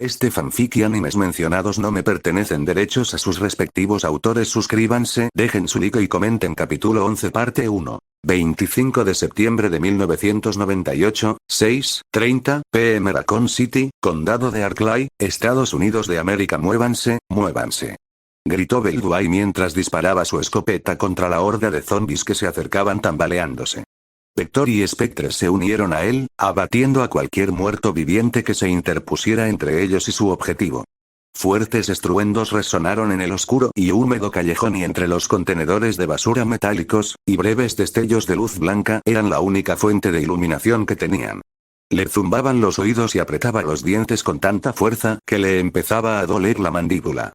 Este fanfic y animes mencionados no me pertenecen, derechos a sus respectivos autores. Suscríbanse, dejen su like y comenten. Capítulo 11 parte 1. 25 de septiembre de 1998, 6:30 p.m. Raccoon City, Condado de Arklay, Estados Unidos de América. Muévanse, muévanse, gritó Belduay mientras disparaba su escopeta contra la horda de zombies que se acercaban tambaleándose. Vector y Spectre se unieron a él, abatiendo a cualquier muerto viviente que se interpusiera entre ellos y su objetivo. Fuertes estruendos resonaron en el oscuro y húmedo callejón y entre los contenedores de basura metálicos, y breves destellos de luz blanca eran la única fuente de iluminación que tenían. Le zumbaban los oídos y apretaba los dientes con tanta fuerza que le empezaba a doler la mandíbula.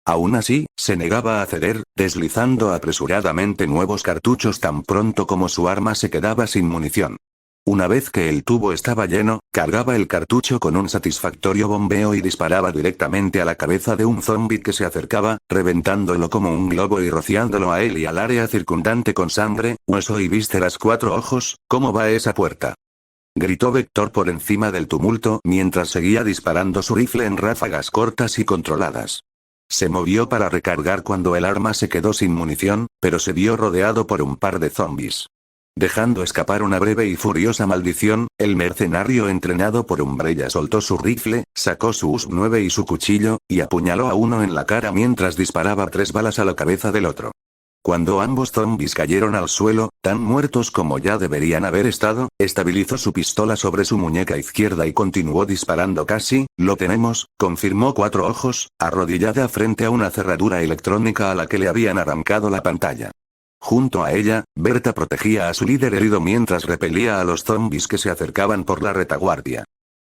Aún así, se negaba a ceder, deslizando apresuradamente nuevos cartuchos tan pronto como su arma se quedaba sin munición. Una vez que el tubo estaba lleno, cargaba el cartucho con un satisfactorio bombeo y disparaba directamente a la cabeza de un zombi que se acercaba, reventándolo como un globo y rociándolo a él y al área circundante con sangre, hueso y vísceras. 4 ojos, ¿cómo va esa puerta?, gritó Vector por encima del tumulto mientras seguía disparando su rifle en ráfagas cortas y controladas. Se movió para recargar cuando el arma se quedó sin munición, pero se vio rodeado por un par de zombies. Dejando escapar una breve y furiosa maldición, el mercenario entrenado por Umbrella soltó su rifle, sacó su US-9 y su cuchillo, y apuñaló a uno en la cara mientras disparaba 3 balas a la cabeza del otro. Cuando ambos zombies cayeron al suelo, tan muertos como ya deberían haber estado, estabilizó su pistola sobre su muñeca izquierda y continuó disparando. Casi, lo tenemos, confirmó 4 ojos, arrodillada frente a una cerradura electrónica a la que le habían arrancado la pantalla. Junto a ella, Berta protegía a su líder herido mientras repelía a los zombies que se acercaban por la retaguardia.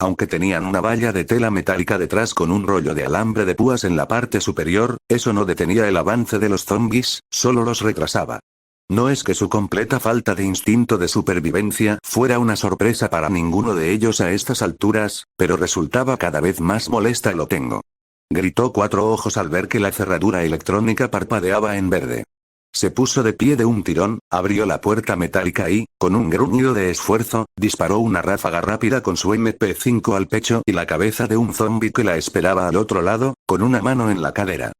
Aunque tenían una valla de tela metálica detrás con un rollo de alambre de púas en la parte superior, eso no detenía el avance de los zombies, solo los retrasaba. No es que su completa falta de instinto de supervivencia fuera una sorpresa para ninguno de ellos a estas alturas, pero resultaba cada vez más molesta. Lo tengo, gritó 4 ojos al ver que la cerradura electrónica parpadeaba en verde. Se puso de pie de un tirón, abrió la puerta metálica y, con un gruñido de esfuerzo, disparó una ráfaga rápida con su MP5 al pecho y la cabeza de un zombi que la esperaba al otro lado, con una mano en la cadera.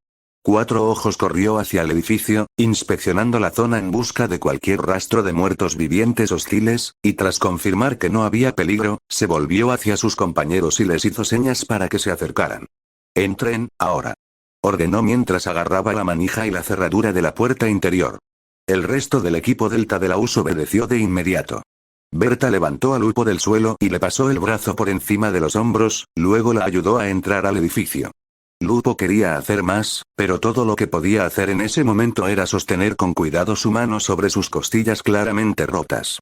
4 ojos corrió hacia el edificio, inspeccionando la zona en busca de cualquier rastro de muertos vivientes hostiles, y tras confirmar que no había peligro, se volvió hacia sus compañeros y les hizo señas para que se acercaran. Entren, ahora, ordenó mientras agarraba la manija y la cerradura de la puerta interior. El resto del equipo Delta de la US obedeció de inmediato. Berta levantó a Lupo del suelo y le pasó el brazo por encima de los hombros, luego la ayudó a entrar al edificio. Lupo quería hacer más, pero todo lo que podía hacer en ese momento era sostener con cuidado su mano sobre sus costillas claramente rotas.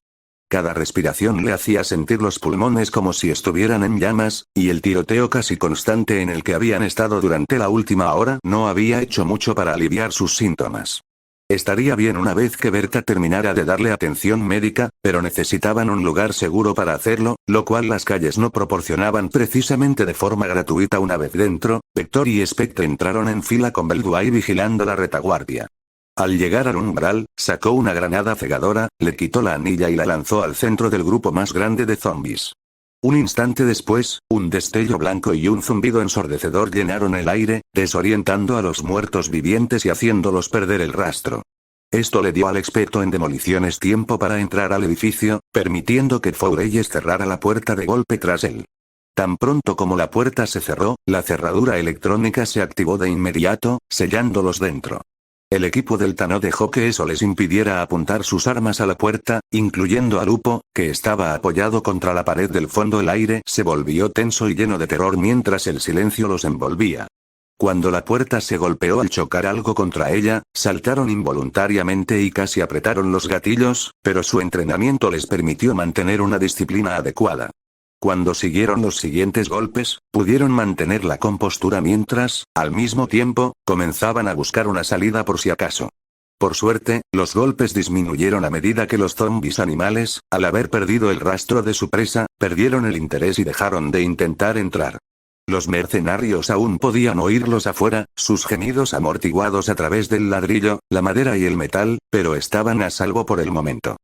Cada respiración le hacía sentir los pulmones como si estuvieran en llamas, y el tiroteo casi constante en el que habían estado durante la última hora no había hecho mucho para aliviar sus síntomas. Estaría bien una vez que Berta terminara de darle atención médica, pero necesitaban un lugar seguro para hacerlo, lo cual las calles no proporcionaban precisamente de forma gratuita. Una vez dentro, Vector y Spectre entraron en fila con Belduay vigilando la retaguardia. Al llegar al umbral, sacó una granada cegadora, le quitó la anilla y la lanzó al centro del grupo más grande de zombies. Un instante después, un destello blanco y un zumbido ensordecedor llenaron el aire, desorientando a los muertos vivientes y haciéndolos perder el rastro. Esto le dio al experto en demoliciones tiempo para entrar al edificio, permitiendo que Foureyes cerrara la puerta de golpe tras él. Tan pronto como la puerta se cerró, la cerradura electrónica se activó de inmediato, sellándolos dentro. El equipo Delta no dejó que eso les impidiera apuntar sus armas a la puerta, incluyendo a Lupo, que estaba apoyado contra la pared del fondo. El aire se volvió tenso y lleno de terror mientras el silencio los envolvía. Cuando la puerta se golpeó al chocar algo contra ella, saltaron involuntariamente y casi apretaron los gatillos, pero su entrenamiento les permitió mantener una disciplina adecuada. Cuando siguieron los siguientes golpes, pudieron mantener la compostura mientras, al mismo tiempo, comenzaban a buscar una salida por si acaso. Por suerte, los golpes disminuyeron a medida que los zombies animales, al haber perdido el rastro de su presa, perdieron el interés y dejaron de intentar entrar. Los mercenarios aún podían oírlos afuera, sus gemidos amortiguados a través del ladrillo, la madera y el metal, pero estaban a salvo por el momento.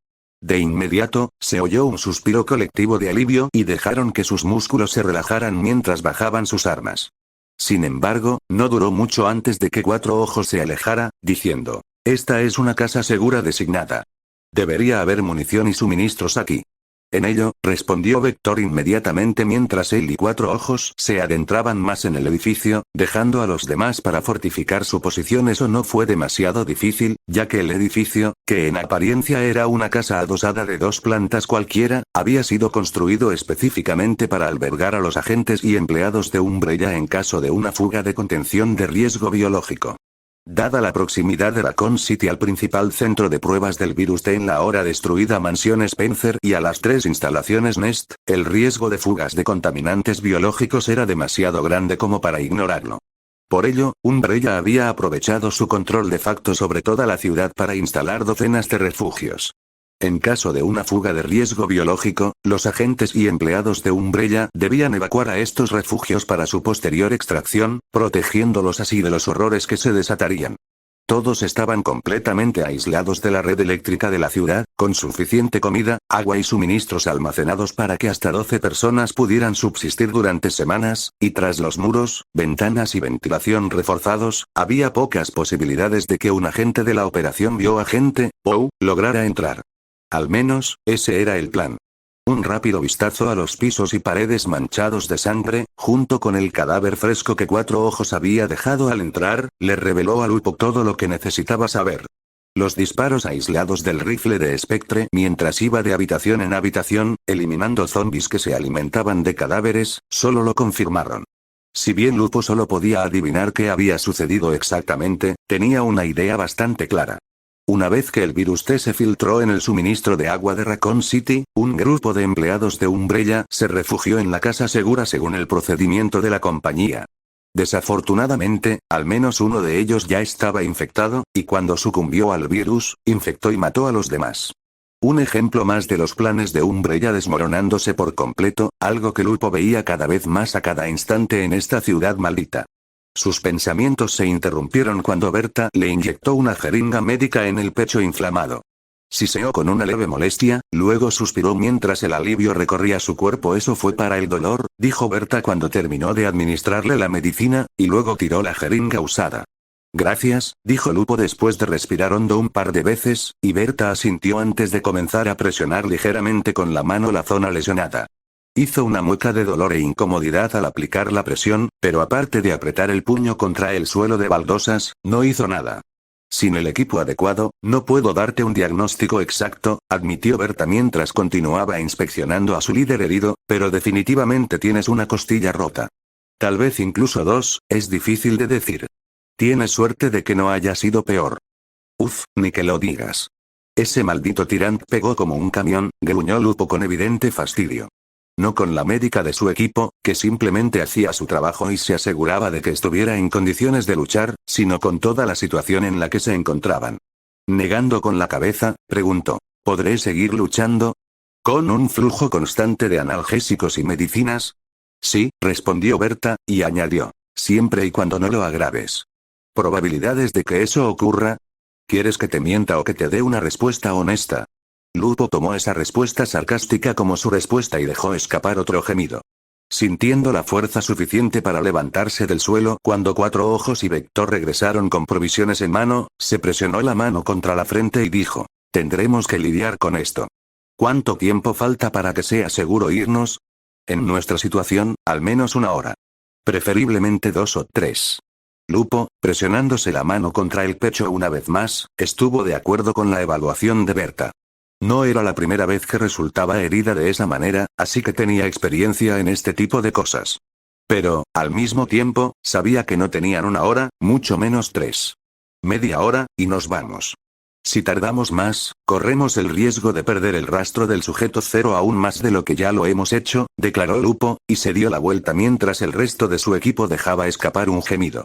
De inmediato, se oyó un suspiro colectivo de alivio y dejaron que sus músculos se relajaran mientras bajaban sus armas. Sin embargo, no duró mucho antes de que Cuatro Ojos se alejara, diciendo: «Esta es una casa segura designada. Debería haber munición y suministros aquí». «En ello», respondió Vector inmediatamente mientras él y Cuatro Ojos se adentraban más en el edificio, dejando a los demás para fortificar su posición. Eso no fue demasiado difícil, ya que el edificio, que en apariencia era una casa adosada de 2 plantas cualquiera, había sido construido específicamente para albergar a los agentes y empleados de Umbrella en caso de una fuga de contención de riesgo biológico. Dada la proximidad de Raccoon City al principal centro de pruebas del virus T en la ahora destruida mansión Spencer y a las 3 instalaciones Nest, el riesgo de fugas de contaminantes biológicos era demasiado grande como para ignorarlo. Por ello, Umbrella había aprovechado su control de facto sobre toda la ciudad para instalar docenas de refugios. En caso de una fuga de riesgo biológico, los agentes y empleados de Umbrella debían evacuar a estos refugios para su posterior extracción, protegiéndolos así de los horrores que se desatarían. Todos estaban completamente aislados de la red eléctrica de la ciudad, con suficiente comida, agua y suministros almacenados para que hasta 12 personas pudieran subsistir durante semanas, y tras los muros, ventanas y ventilación reforzados, había pocas posibilidades de que un agente de la operación bioagente, o, lograra entrar. Al menos, ese era el plan. Un rápido vistazo a los pisos y paredes manchados de sangre, junto con el cadáver fresco que Cuatro Ojos había dejado al entrar, le reveló a Lupo todo lo que necesitaba saber. Los disparos aislados del rifle de Spectre mientras iba de habitación en habitación, eliminando zombies que se alimentaban de cadáveres, solo lo confirmaron. Si bien Lupo solo podía adivinar qué había sucedido exactamente, tenía una idea bastante clara. Una vez que el virus T se filtró en el suministro de agua de Raccoon City, un grupo de empleados de Umbrella se refugió en la casa segura según el procedimiento de la compañía. Desafortunadamente, al menos uno de ellos ya estaba infectado, y cuando sucumbió al virus, infectó y mató a los demás. Un ejemplo más de los planes de Umbrella desmoronándose por completo, algo que Lupo veía cada vez más a cada instante en esta ciudad maldita. Sus pensamientos se interrumpieron cuando Berta le inyectó una jeringa médica en el pecho inflamado. Siseó con una leve molestia, luego suspiró mientras el alivio recorría su cuerpo. «Eso fue para el dolor», dijo Berta cuando terminó de administrarle la medicina, y luego tiró la jeringa usada. «Gracias», dijo Lupo después de respirar hondo un par de veces, y Berta asintió antes de comenzar a presionar ligeramente con la mano la zona lesionada. Hizo una mueca de dolor e incomodidad al aplicar la presión, pero aparte de apretar el puño contra el suelo de baldosas, no hizo nada. «Sin el equipo adecuado, no puedo darte un diagnóstico exacto», admitió Berta mientras continuaba inspeccionando a su líder herido, «pero definitivamente tienes una costilla rota. Tal vez incluso 2, es difícil de decir. Tienes suerte de que no haya sido peor». «Uf, ni que lo digas». «Ese maldito Tyrant pegó como un camión», gruñó Lupo con evidente fastidio. No con la médica de su equipo, que simplemente hacía su trabajo y se aseguraba de que estuviera en condiciones de luchar, sino con toda la situación en la que se encontraban. Negando con la cabeza, preguntó: «¿Podré seguir luchando? ¿Con un flujo constante de analgésicos y medicinas?» «Sí», respondió Berta, y añadió: «siempre y cuando no lo agraves». «¿Probabilidades de que eso ocurra? ¿Quieres que te mienta o que te dé una respuesta honesta?» Lupo tomó esa respuesta sarcástica como su respuesta y dejó escapar otro gemido. Sintiendo la fuerza suficiente para levantarse del suelo cuando Cuatro Ojos y Vector regresaron con provisiones en mano, se presionó la mano contra la frente y dijo: «Tendremos que lidiar con esto. ¿Cuánto tiempo falta para que sea seguro irnos?» «En nuestra situación, al menos 1 hora. Preferiblemente 2 o 3». Lupo, presionándose la mano contra el pecho una vez más, estuvo de acuerdo con la evaluación de Berta. No era la primera vez que resultaba herida de esa manera, así que tenía experiencia en este tipo de cosas. Pero, al mismo tiempo, sabía que no tenían 1 hora, mucho menos 3. Media hora, y nos vamos. Si tardamos más, corremos el riesgo de perder el rastro del sujeto cero aún más de lo que ya lo hemos hecho, declaró Lupo, y se dio la vuelta mientras el resto de su equipo dejaba escapar un gemido.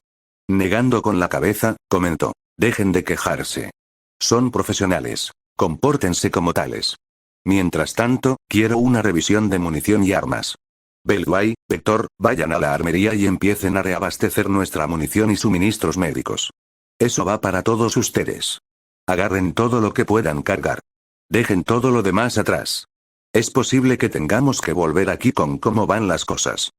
Negando con la cabeza, comentó: «Dejen de quejarse. Son profesionales. Compórtense como tales. Mientras tanto, quiero una revisión de munición y armas. Belway, Vector, vayan a la armería y empiecen a reabastecer nuestra munición y suministros médicos. Eso va para todos ustedes. Agarren todo lo que puedan cargar». Dejen todo lo demás atrás. Es posible que tengamos que volver aquí con cómo van las cosas.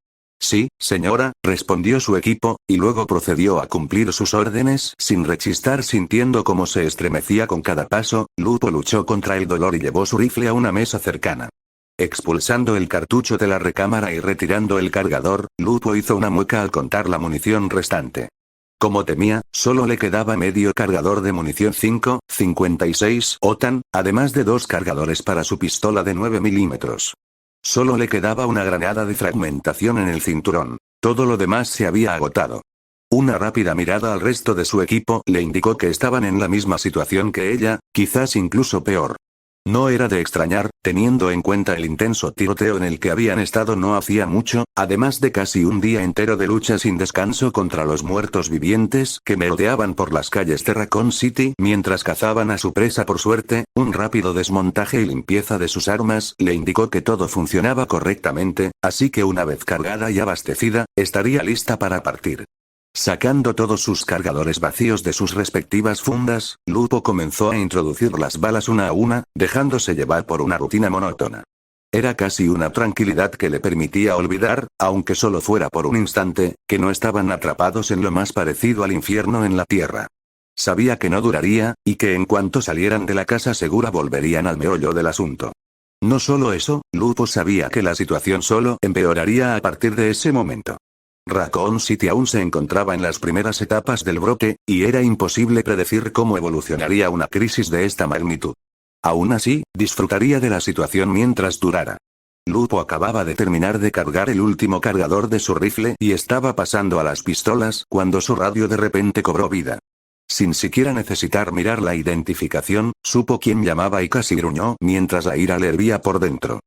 Sí, señora, respondió su equipo, y luego procedió a cumplir sus órdenes sin rechistar, sintiendo cómo se estremecía con cada paso. Lupo luchó contra el dolor y llevó su rifle a una mesa cercana. Expulsando el cartucho de la recámara y retirando el cargador, Lupo hizo una mueca al contar la munición restante. Como temía, solo le quedaba medio cargador de munición 5,56 OTAN, además de 2 cargadores para su pistola de 9 milímetros. Solo le quedaba una granada de fragmentación en el cinturón. Todo lo demás se había agotado. Una rápida mirada al resto de su equipo le indicó que estaban en la misma situación que ella, quizás incluso peor. No era de extrañar, teniendo en cuenta el intenso tiroteo en el que habían estado no hacía mucho, además de casi un día entero de lucha sin descanso contra los muertos vivientes que merodeaban por las calles de Raccoon City mientras cazaban a su presa. Por suerte, un rápido desmontaje y limpieza de sus armas le indicó que todo funcionaba correctamente, así que una vez cargada y abastecida, estaría lista para partir. Sacando todos sus cargadores vacíos de sus respectivas fundas, Lupo comenzó a introducir las balas una a una, dejándose llevar por una rutina monótona. Era casi una tranquilidad que le permitía olvidar, aunque solo fuera por un instante, que no estaban atrapados en lo más parecido al infierno en la tierra. Sabía que no duraría, y que en cuanto salieran de la casa segura volverían al meollo del asunto. No solo eso, Lupo sabía que la situación solo empeoraría a partir de ese momento. Raccoon City aún se encontraba en las primeras etapas del brote, y era imposible predecir cómo evolucionaría una crisis de esta magnitud. Aún así, disfrutaría de la situación mientras durara. Lupo acababa de terminar de cargar el último cargador de su rifle y estaba pasando a las pistolas cuando su radio de repente cobró vida. Sin siquiera necesitar mirar la identificación, supo quién llamaba y casi gruñó mientras la ira le hervía por dentro.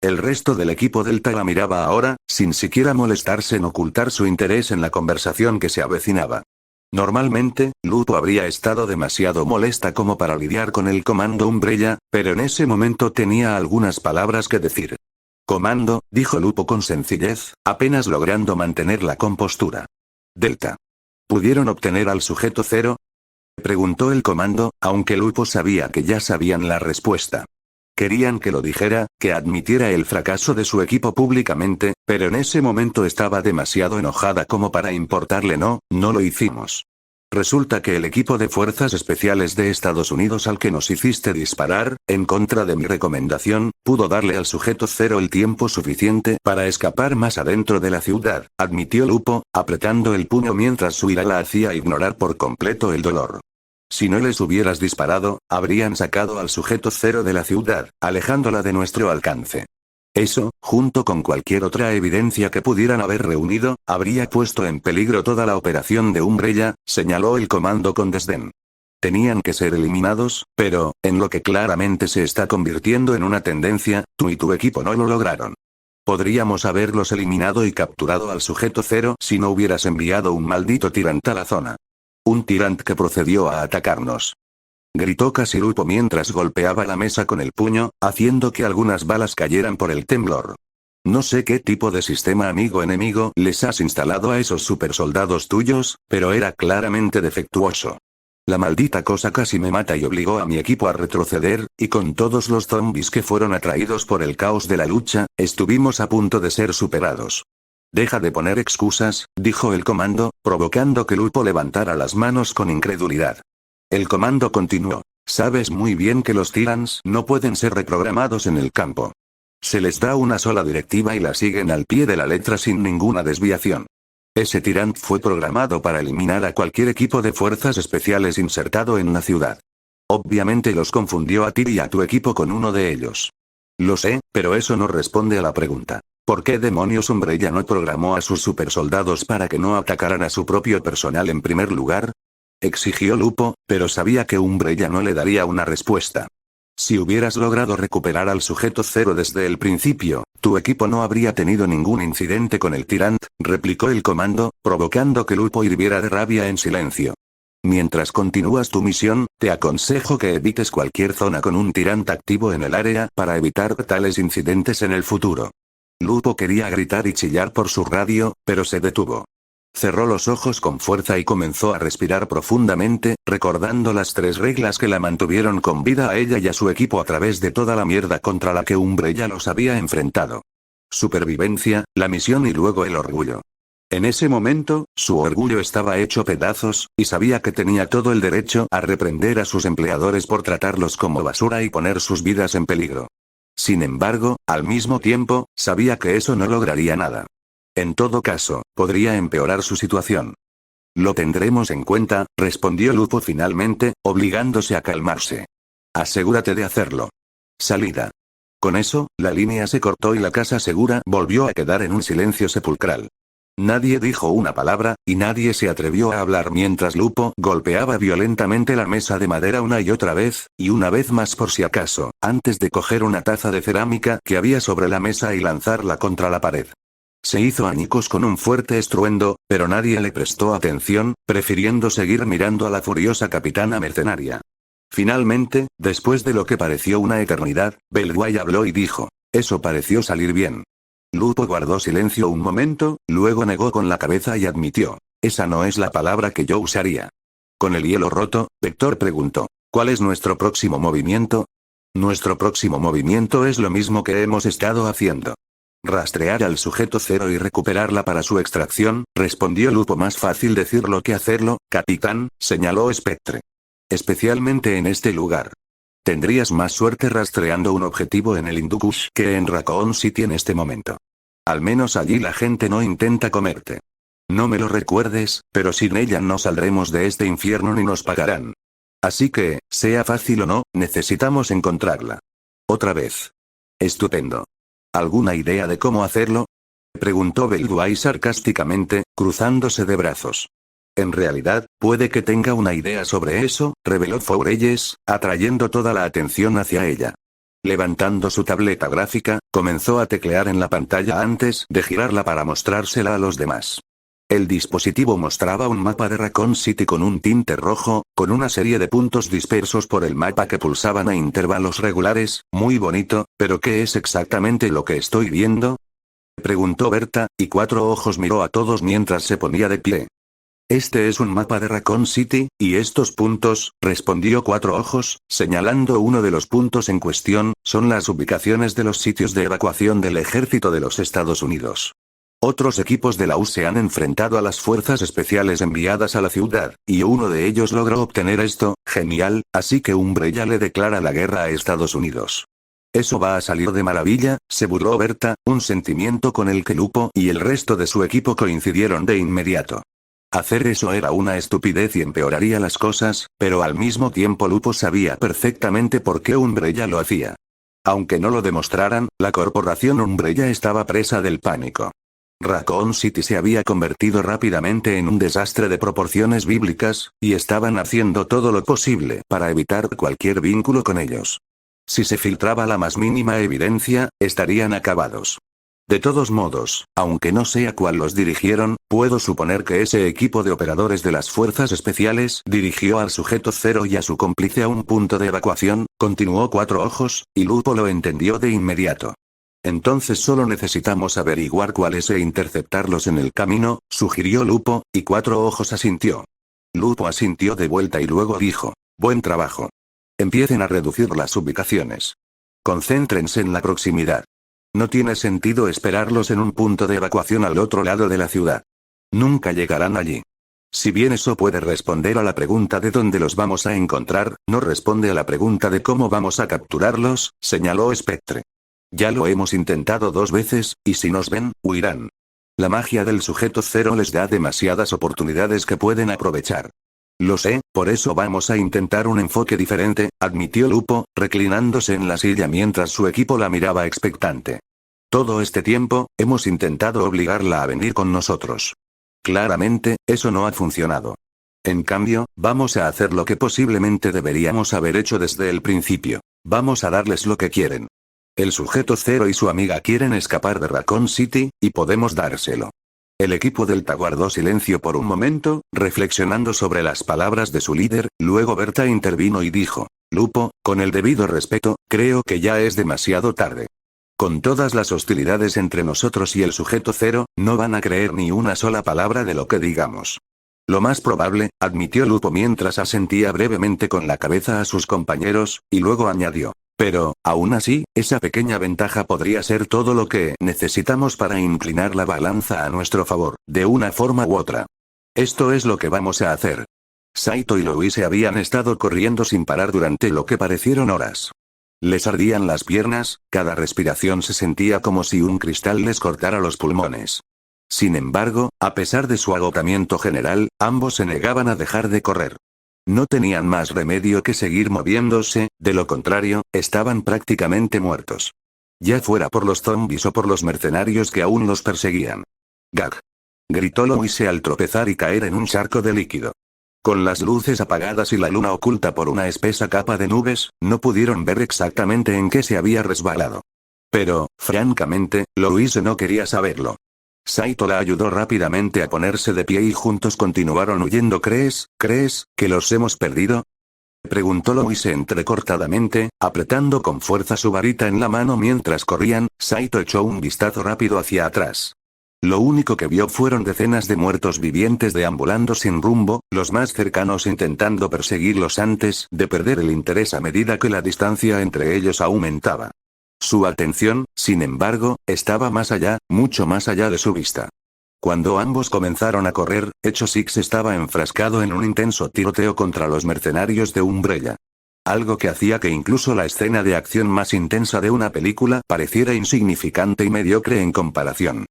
El resto del equipo Delta la miraba ahora, sin siquiera molestarse en ocultar su interés en la conversación que se avecinaba. Normalmente, Lupo habría estado demasiado molesta como para lidiar con el comando Umbrella, pero en ese momento tenía algunas palabras que decir. Comando, dijo Lupo con sencillez, apenas logrando mantener la compostura. Delta. ¿Pudieron obtener al sujeto cero? Preguntó el comando, aunque Lupo sabía que ya sabían la respuesta. Querían que lo dijera, que admitiera el fracaso de su equipo públicamente, pero en ese momento estaba demasiado enojada como para importarle. No lo hicimos. Resulta que el equipo de Fuerzas Especiales de Estados Unidos al que nos hiciste disparar, en contra de mi recomendación, pudo darle al sujeto cero el tiempo suficiente para escapar más adentro de la ciudad, admitió Lupo, apretando el puño mientras su ira la hacía ignorar por completo el dolor. Si no les hubieras disparado, habrían sacado al sujeto cero de la ciudad, alejándola de nuestro alcance. Eso, junto con cualquier otra evidencia que pudieran haber reunido, habría puesto en peligro toda la operación de Umbrella, señaló el comando con desdén. Tenían que ser eliminados, pero, en lo que claramente se está convirtiendo en una tendencia, tú y tu equipo no lo lograron. Podríamos haberlos eliminado y capturado al sujeto cero si no hubieras enviado un maldito tirant a la zona. Un tirant que procedió a atacarnos. Gritó casi Lupo mientras golpeaba la mesa con el puño, haciendo que algunas balas cayeran por el temblor. No sé qué tipo de sistema amigo-enemigo les has instalado a esos supersoldados tuyos, pero era claramente defectuoso. La maldita cosa casi me mata y obligó a mi equipo a retroceder, y con todos los zombies que fueron atraídos por el caos de la lucha, estuvimos a punto de ser superados. Deja de poner excusas, dijo el comando, provocando que Lupo levantara las manos con incredulidad. El comando continuó. Sabes muy bien que los tyrants no pueden ser reprogramados en el campo. Se les da una sola directiva y la siguen al pie de la letra sin ninguna desviación. Ese tyrant fue programado para eliminar a cualquier equipo de fuerzas especiales insertado en la ciudad. Obviamente los confundió a ti y a tu equipo con uno de ellos. Lo sé, pero eso no responde a la pregunta. ¿Por qué demonios Umbrella no programó a sus supersoldados para que no atacaran a su propio personal en primer lugar? Exigió Lupo, pero sabía que Umbrella no le daría una respuesta. Si hubieras logrado recuperar al sujeto cero desde el principio, tu equipo no habría tenido ningún incidente con el tirant, replicó el comando, provocando que Lupo hirviera de rabia en silencio. Mientras continúas tu misión, te aconsejo que evites cualquier zona con un tirant activo en el área para evitar tales incidentes en el futuro. Lupo quería gritar y chillar por su radio, pero se detuvo. Cerró los ojos con fuerza y comenzó a respirar profundamente, recordando las 3 reglas que la mantuvieron con vida a ella y a su equipo a través de toda la mierda contra la que Umbrella los había enfrentado. Supervivencia, la misión y luego el orgullo. En ese momento, su orgullo estaba hecho pedazos, y sabía que tenía todo el derecho a reprender a sus empleadores por tratarlos como basura y poner sus vidas en peligro. Sin embargo, al mismo tiempo, sabía que eso no lograría nada. En todo caso, podría empeorar su situación. Lo tendremos en cuenta, respondió Lupo finalmente, obligándose a calmarse. Asegúrate de hacerlo. Salida. Con eso, la línea se cortó y la casa segura volvió a quedar en un silencio sepulcral. Nadie dijo una palabra, y nadie se atrevió a hablar mientras Lupo golpeaba violentamente la mesa de madera una y otra vez, y una vez más por si acaso, antes de coger una taza de cerámica que había sobre la mesa y lanzarla contra la pared. Se hizo añicos con un fuerte estruendo, pero nadie le prestó atención, prefiriendo seguir mirando a la furiosa capitana mercenaria. Finalmente, después de lo que pareció una eternidad, Belway habló y dijo: eso pareció salir bien. Lupo guardó silencio un momento, luego negó con la cabeza y admitió: esa no es la palabra que yo usaría. Con el hielo roto, Vector preguntó: ¿cuál es nuestro próximo movimiento? Nuestro próximo movimiento es lo mismo que hemos estado haciendo. Rastrear al sujeto cero y recuperarla para su extracción, respondió Lupo. Más fácil decirlo que hacerlo, capitán, señaló Spectre. Especialmente en este lugar. Tendrías más suerte rastreando un objetivo en el Hindukush que en Raccoon City en este momento. Al menos allí la gente no intenta comerte. No me lo recuerdes, pero sin ella no saldremos de este infierno ni nos pagarán. Así que, sea fácil o no, necesitamos encontrarla. Otra vez. Estupendo. ¿Alguna idea de cómo hacerlo? Preguntó Belway sarcásticamente, cruzándose de brazos. En realidad, puede que tenga una idea sobre eso, reveló Fourelles, atrayendo toda la atención hacia ella. Levantando su tableta gráfica, comenzó a teclear en la pantalla antes de girarla para mostrársela a los demás. El dispositivo mostraba un mapa de Raccoon City con un tinte rojo, con una serie de puntos dispersos por el mapa que pulsaban a intervalos regulares. Muy bonito, pero ¿qué es exactamente lo que estoy viendo? Preguntó Berta, y Cuatro Ojos miró a todos mientras se ponía de pie. Este es un mapa de Raccoon City, y estos puntos, respondió Cuatro Ojos, señalando uno de los puntos en cuestión, son las ubicaciones de los sitios de evacuación del ejército de los Estados Unidos. Otros equipos de la U se han enfrentado a las fuerzas especiales enviadas a la ciudad, y uno de ellos logró obtener esto. Genial, así que Umbrella le declara la guerra a Estados Unidos. Eso va a salir de maravilla, se burló Berta, un sentimiento con el que Lupo y el resto de su equipo coincidieron de inmediato. Hacer eso era una estupidez y empeoraría las cosas, pero al mismo tiempo Lupo sabía perfectamente por qué Umbrella lo hacía. Aunque no lo demostraran, la corporación Umbrella estaba presa del pánico. Raccoon City se había convertido rápidamente en un desastre de proporciones bíblicas, y estaban haciendo todo lo posible para evitar cualquier vínculo con ellos. Si se filtraba la más mínima evidencia, estarían acabados. De todos modos, aunque no sea cuál los dirigieron, puedo suponer que ese equipo de operadores de las fuerzas especiales dirigió al sujeto cero y a su cómplice a un punto de evacuación, continuó Cuatro Ojos, y Lupo lo entendió de inmediato. Entonces solo necesitamos averiguar cuáles e interceptarlos en el camino, sugirió Lupo, y Cuatro Ojos asintió. Lupo asintió de vuelta y luego dijo: buen trabajo. Empiecen a reducir las ubicaciones. Concéntrense en la proximidad. No tiene sentido esperarlos en un punto de evacuación al otro lado de la ciudad. Nunca llegarán allí. Si bien eso puede responder a la pregunta de dónde los vamos a encontrar, no responde a la pregunta de cómo vamos a capturarlos, señaló Spectre. Ya lo hemos intentado 2 veces, y si nos ven, huirán. La magia del sujeto cero les da demasiadas oportunidades que pueden aprovechar. Lo sé, por eso vamos a intentar un enfoque diferente, admitió Lupo, reclinándose en la silla mientras su equipo la miraba expectante. Todo este tiempo, hemos intentado obligarla a venir con nosotros. Claramente, eso no ha funcionado. En cambio, vamos a hacer lo que posiblemente deberíamos haber hecho desde el principio. Vamos a darles lo que quieren. El sujeto cero y su amiga quieren escapar de Raccoon City, y podemos dárselo. El equipo Delta guardó silencio por un momento, reflexionando sobre las palabras de su líder, luego Berta intervino y dijo: Lupo, con el debido respeto, creo que ya es demasiado tarde. Con todas las hostilidades entre nosotros y el sujeto cero, no van a creer ni una sola palabra de lo que digamos. Lo más probable, admitió Lupo mientras asentía brevemente con la cabeza a sus compañeros, y luego añadió. Pero, aún así, esa pequeña ventaja podría ser todo lo que necesitamos para inclinar la balanza a nuestro favor, de una forma u otra. Esto es lo que vamos a hacer. Saito y Louise habían estado corriendo sin parar durante lo que parecieron horas. Les ardían las piernas, cada respiración se sentía como si un cristal les cortara los pulmones. Sin embargo, a pesar de su agotamiento general, ambos se negaban a dejar de correr. No tenían más remedio que seguir moviéndose, de lo contrario, estaban prácticamente muertos. Ya fuera por los zombies o por los mercenarios que aún los perseguían. ¡Gag! Gritó Louise al tropezar y caer en un charco de líquido. Con las luces apagadas y la luna oculta por una espesa capa de nubes, no pudieron ver exactamente en qué se había resbalado. Pero, francamente, Louise no quería saberlo. Saito la ayudó rápidamente a ponerse de pie y juntos continuaron huyendo. ¿Crees que los hemos perdido?, preguntó Louise entrecortadamente, apretando con fuerza su varita en la mano mientras corrían. Saito echó un vistazo rápido hacia atrás. Lo único que vio fueron decenas de muertos vivientes deambulando sin rumbo, los más cercanos intentando perseguirlos antes de perder el interés a medida que la distancia entre ellos aumentaba. Su atención, sin embargo, estaba más allá, mucho más allá de su vista. Cuando ambos comenzaron a correr, Echo Six estaba enfrascado en un intenso tiroteo contra los mercenarios de Umbrella. Algo que hacía que incluso la escena de acción más intensa de una película pareciera insignificante y mediocre en comparación.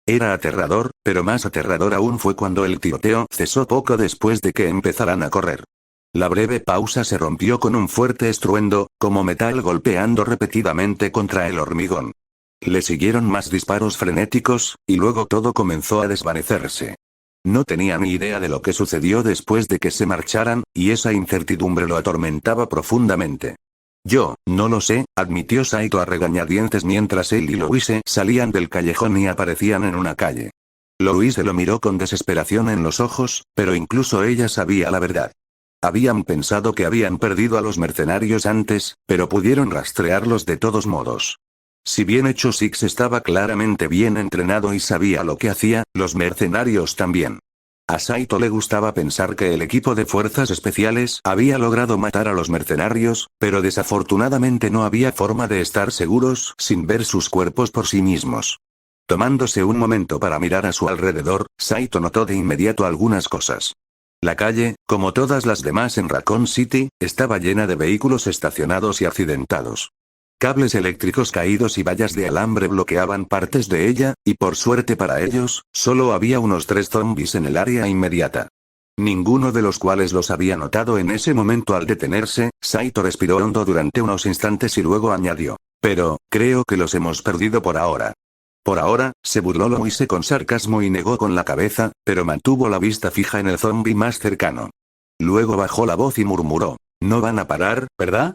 Era aterrador, pero más aterrador aún fue cuando el tiroteo cesó poco después de que empezaran a correr. La breve pausa se rompió con un fuerte estruendo, como metal golpeando repetidamente contra el hormigón. Le siguieron más disparos frenéticos, y luego todo comenzó a desvanecerse. No tenía ni idea de lo que sucedió después de que se marcharan, y esa incertidumbre lo atormentaba profundamente. Yo, no lo sé, admitió Saito a regañadientes mientras él y Louise salían del callejón y aparecían en una calle. Louise lo miró con desesperación en los ojos, pero incluso ella sabía la verdad. Habían pensado que habían perdido a los mercenarios antes, pero pudieron rastrearlos de todos modos. Si bien Echo Six estaba claramente bien entrenado y sabía lo que hacía, los mercenarios también. A Saito le gustaba pensar que el equipo de fuerzas especiales había logrado matar a los mercenarios, pero desafortunadamente no había forma de estar seguros sin ver sus cuerpos por sí mismos. Tomándose un momento para mirar a su alrededor, Saito notó de inmediato algunas cosas. La calle, como todas las demás en Raccoon City, estaba llena de vehículos estacionados y accidentados. Cables eléctricos caídos y vallas de alambre bloqueaban partes de ella, y por suerte para ellos, solo había unos 3 zombies en el área inmediata. Ninguno de los cuales los había notado en ese momento al detenerse. Saito respiró hondo durante unos instantes y luego añadió. Pero, creo que los hemos perdido por ahora. Por ahora, se burló Louise con sarcasmo y negó con la cabeza, pero mantuvo la vista fija en el zombie más cercano. Luego bajó la voz y murmuró. No van a parar, ¿verdad?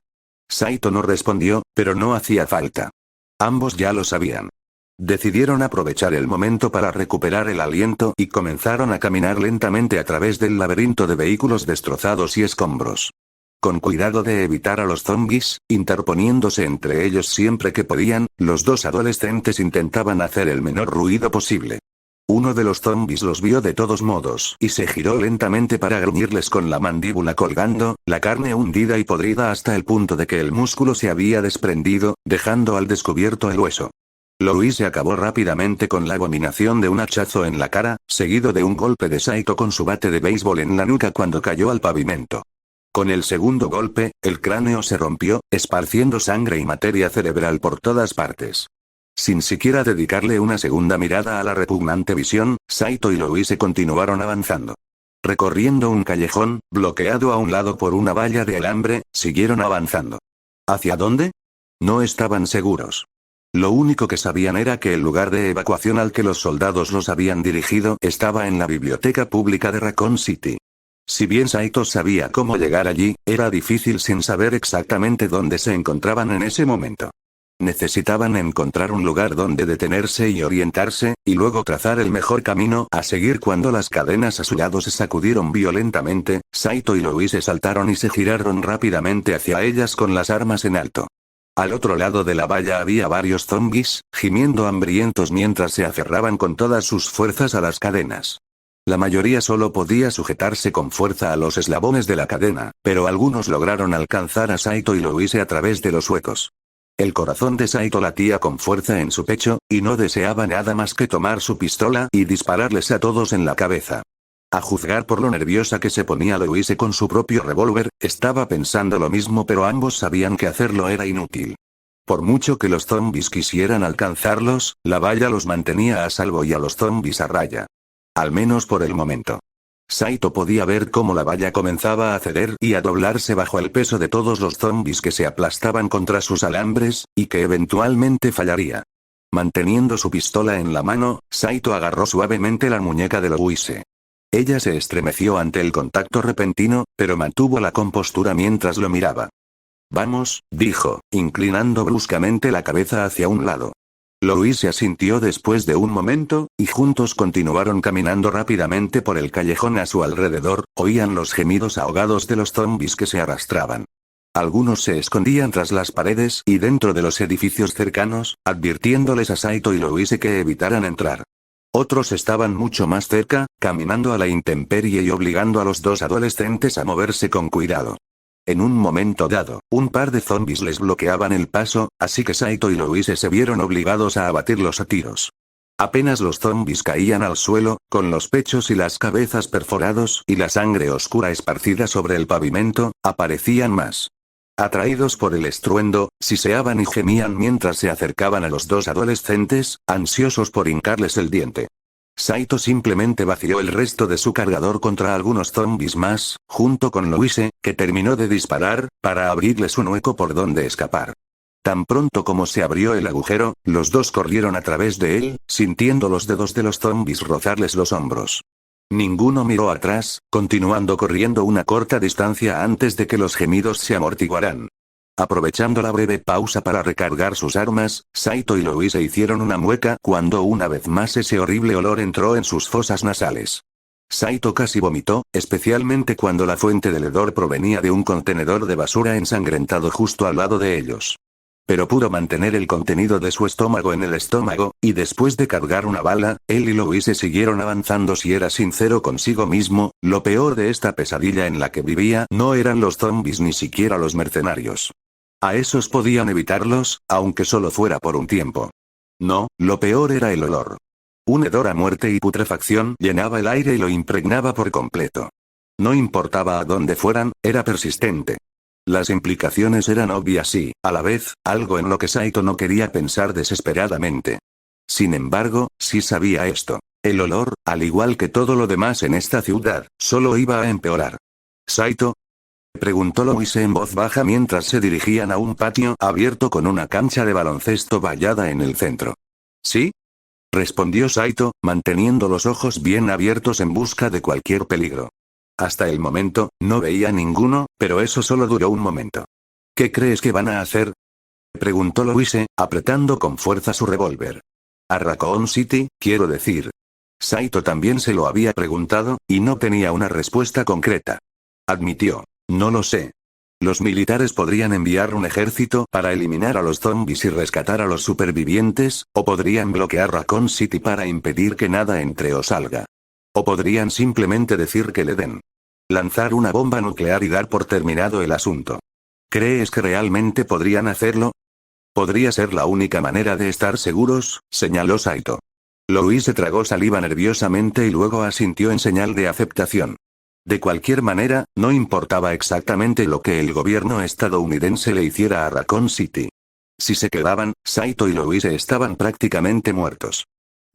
Saito no respondió, pero no hacía falta. Ambos ya lo sabían. Decidieron aprovechar el momento para recuperar el aliento y comenzaron a caminar lentamente a través del laberinto de vehículos destrozados y escombros. Con cuidado de evitar a los zombies, interponiéndose entre ellos siempre que podían, los dos adolescentes intentaban hacer el menor ruido posible. Uno de los zombies los vio de todos modos y se giró lentamente para gruñirles con la mandíbula colgando, la carne hundida y podrida hasta el punto de que el músculo se había desprendido, dejando al descubierto el hueso. Louise acabó rápidamente con la abominación de un hachazo en la cara, seguido de un golpe de Saito con su bate de béisbol en la nuca cuando cayó al pavimento. Con el segundo golpe, el cráneo se rompió, esparciendo sangre y materia cerebral por todas partes. Sin siquiera dedicarle una segunda mirada a la repugnante visión, Saito y Louise continuaron avanzando. Recorriendo un callejón, bloqueado a un lado por una valla de alambre, siguieron avanzando. ¿Hacia dónde? No estaban seguros. Lo único que sabían era que el lugar de evacuación al que los soldados los habían dirigido estaba en la biblioteca pública de Raccoon City. Si bien Saito sabía cómo llegar allí, era difícil sin saber exactamente dónde se encontraban en ese momento. Necesitaban encontrar un lugar donde detenerse y orientarse, y luego trazar el mejor camino a seguir. Cuando las cadenas a su lado se sacudieron violentamente, Saito y Louise saltaron y se giraron rápidamente hacia ellas con las armas en alto. Al otro lado de la valla había varios zombies, gimiendo hambrientos mientras se aferraban con todas sus fuerzas a las cadenas. La mayoría solo podía sujetarse con fuerza a los eslabones de la cadena, pero algunos lograron alcanzar a Saito y Louise a través de los huecos. El corazón de Saito latía con fuerza en su pecho, y no deseaba nada más que tomar su pistola y dispararles a todos en la cabeza. A juzgar por lo nerviosa que se ponía Louise con su propio revólver, estaba pensando lo mismo, pero ambos sabían que hacerlo era inútil. Por mucho que los zombies quisieran alcanzarlos, la valla los mantenía a salvo y a los zombies a raya. Al menos por el momento. Saito podía ver cómo la valla comenzaba a ceder y a doblarse bajo el peso de todos los zombies que se aplastaban contra sus alambres, y que eventualmente fallaría. Manteniendo su pistola en la mano, Saito agarró suavemente la muñeca de Louise. Ella se estremeció ante el contacto repentino, pero mantuvo la compostura mientras lo miraba. Vamos, dijo, inclinando bruscamente la cabeza hacia un lado. Louise asintió después de un momento, y juntos continuaron caminando rápidamente por el callejón a su alrededor, oían los gemidos ahogados de los zombies que se arrastraban. Algunos se escondían tras las paredes y dentro de los edificios cercanos, advirtiéndoles a Saito y Louise que evitaran entrar. Otros estaban mucho más cerca, caminando a la intemperie y obligando a los dos adolescentes a moverse con cuidado. En un momento dado, un par de zombies les bloqueaban el paso, así que Saito y Louise se vieron obligados a abatirlos a tiros. Apenas los zombies caían al suelo, con los pechos y las cabezas perforados y la sangre oscura esparcida sobre el pavimento, aparecían más. Atraídos por el estruendo, siseaban y gemían mientras se acercaban a los dos adolescentes, ansiosos por hincarles el diente. Saito simplemente vació el resto de su cargador contra algunos zombies más, junto con Louise, que terminó de disparar, para abrirles un hueco por donde escapar. Tan pronto como se abrió el agujero, los dos corrieron a través de él, sintiendo los dedos de los zombies rozarles los hombros. Ninguno miró atrás, continuando corriendo una corta distancia antes de que los gemidos se amortiguaran. Aprovechando la breve pausa para recargar sus armas, Saito y Louise hicieron una mueca cuando una vez más ese horrible olor entró en sus fosas nasales. Saito casi vomitó, especialmente cuando la fuente del hedor provenía de un contenedor de basura ensangrentado justo al lado de ellos. Pero pudo mantener el contenido de su estómago en el estómago, y después de cargar una bala, él y Louise siguieron avanzando. Si era sincero consigo mismo, lo peor de esta pesadilla en la que vivía no eran los zombies ni siquiera los mercenarios. A esos podían evitarlos, aunque solo fuera por un tiempo. No, lo peor era el olor. Un hedor a muerte y putrefacción llenaba el aire y lo impregnaba por completo. No importaba a dónde fueran, era persistente. Las implicaciones eran obvias y, a la vez, algo en lo que Saito no quería pensar desesperadamente. Sin embargo, sí sabía esto. El olor, al igual que todo lo demás en esta ciudad, solo iba a empeorar. ¿Saito?, preguntó Louise en voz baja mientras se dirigían a un patio abierto con una cancha de baloncesto vallada en el centro. ¿Sí?, respondió Saito, manteniendo los ojos bien abiertos en busca de cualquier peligro. Hasta el momento, no veía ninguno, pero eso solo duró un momento. ¿Qué crees que van a hacer?, preguntó Louise, apretando con fuerza su revólver. A Raccoon City, quiero decir. Saito también se lo había preguntado, y no tenía una respuesta concreta. Admitió. No lo sé. Los militares podrían enviar un ejército para eliminar a los zombies y rescatar a los supervivientes, o podrían bloquear Raccoon City para impedir que nada entre o salga. O podrían simplemente decir que le den. Lanzar una bomba nuclear y dar por terminado el asunto. ¿Crees que realmente podrían hacerlo? Podría ser la única manera de estar seguros, señaló Saito. Louise tragó saliva nerviosamente y luego asintió en señal de aceptación. De cualquier manera, no importaba exactamente lo que el gobierno estadounidense le hiciera a Raccoon City. Si se quedaban, Saito y Louise estaban prácticamente muertos.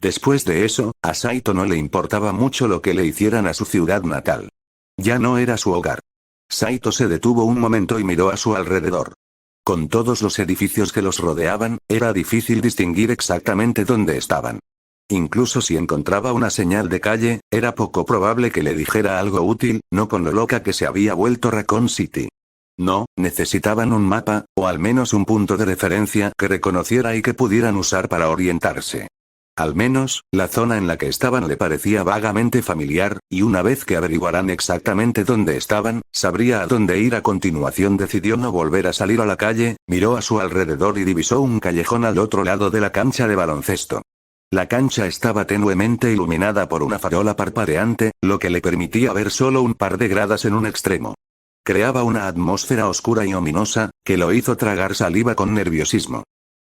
Después de eso, a Saito no le importaba mucho lo que le hicieran a su ciudad natal. Ya no era su hogar. Saito se detuvo un momento y miró a su alrededor. Con todos los edificios que los rodeaban, era difícil distinguir exactamente dónde estaban. Incluso si encontraba una señal de calle, era poco probable que le dijera algo útil, no con lo loca que se había vuelto Raccoon City. No, necesitaban un mapa, o al menos un punto de referencia que reconociera y que pudieran usar para orientarse. Al menos, la zona en la que estaban le parecía vagamente familiar, y una vez que averiguaran exactamente dónde estaban, sabría a dónde ir a continuación. Decidió no volver a salir a la calle, miró a su alrededor y divisó un callejón al otro lado de la cancha de baloncesto. La cancha estaba tenuemente iluminada por una farola parpadeante, lo que le permitía ver solo un par de gradas en un extremo. Creaba una atmósfera oscura y ominosa, que lo hizo tragar saliva con nerviosismo.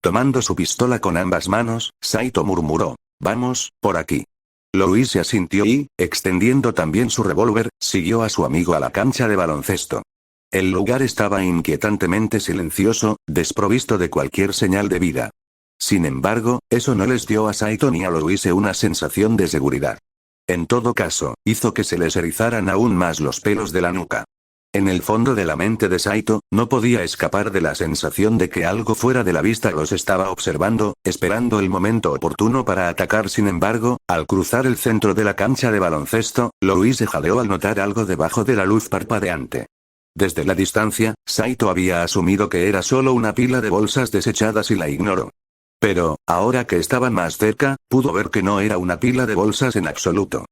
Tomando su pistola con ambas manos, Saito murmuró: «Vamos, por aquí». Louise asintió y, extendiendo también su revólver, siguió a su amigo a la cancha de baloncesto. El lugar estaba inquietantemente silencioso, desprovisto de cualquier señal de vida. Sin embargo, eso no les dio a Saito ni a Louise una sensación de seguridad. En todo caso, hizo que se les erizaran aún más los pelos de la nuca. En el fondo de la mente de Saito, no podía escapar de la sensación de que algo fuera de la vista los estaba observando, esperando el momento oportuno para atacar. Sin embargo, al cruzar el centro de la cancha de baloncesto, Louise jadeó al notar algo debajo de la luz parpadeante. Desde la distancia, Saito había asumido que era solo una pila de bolsas desechadas y la ignoró. Pero, ahora que estaban más cerca, pudo ver que no era una pila de bolsas en absoluto.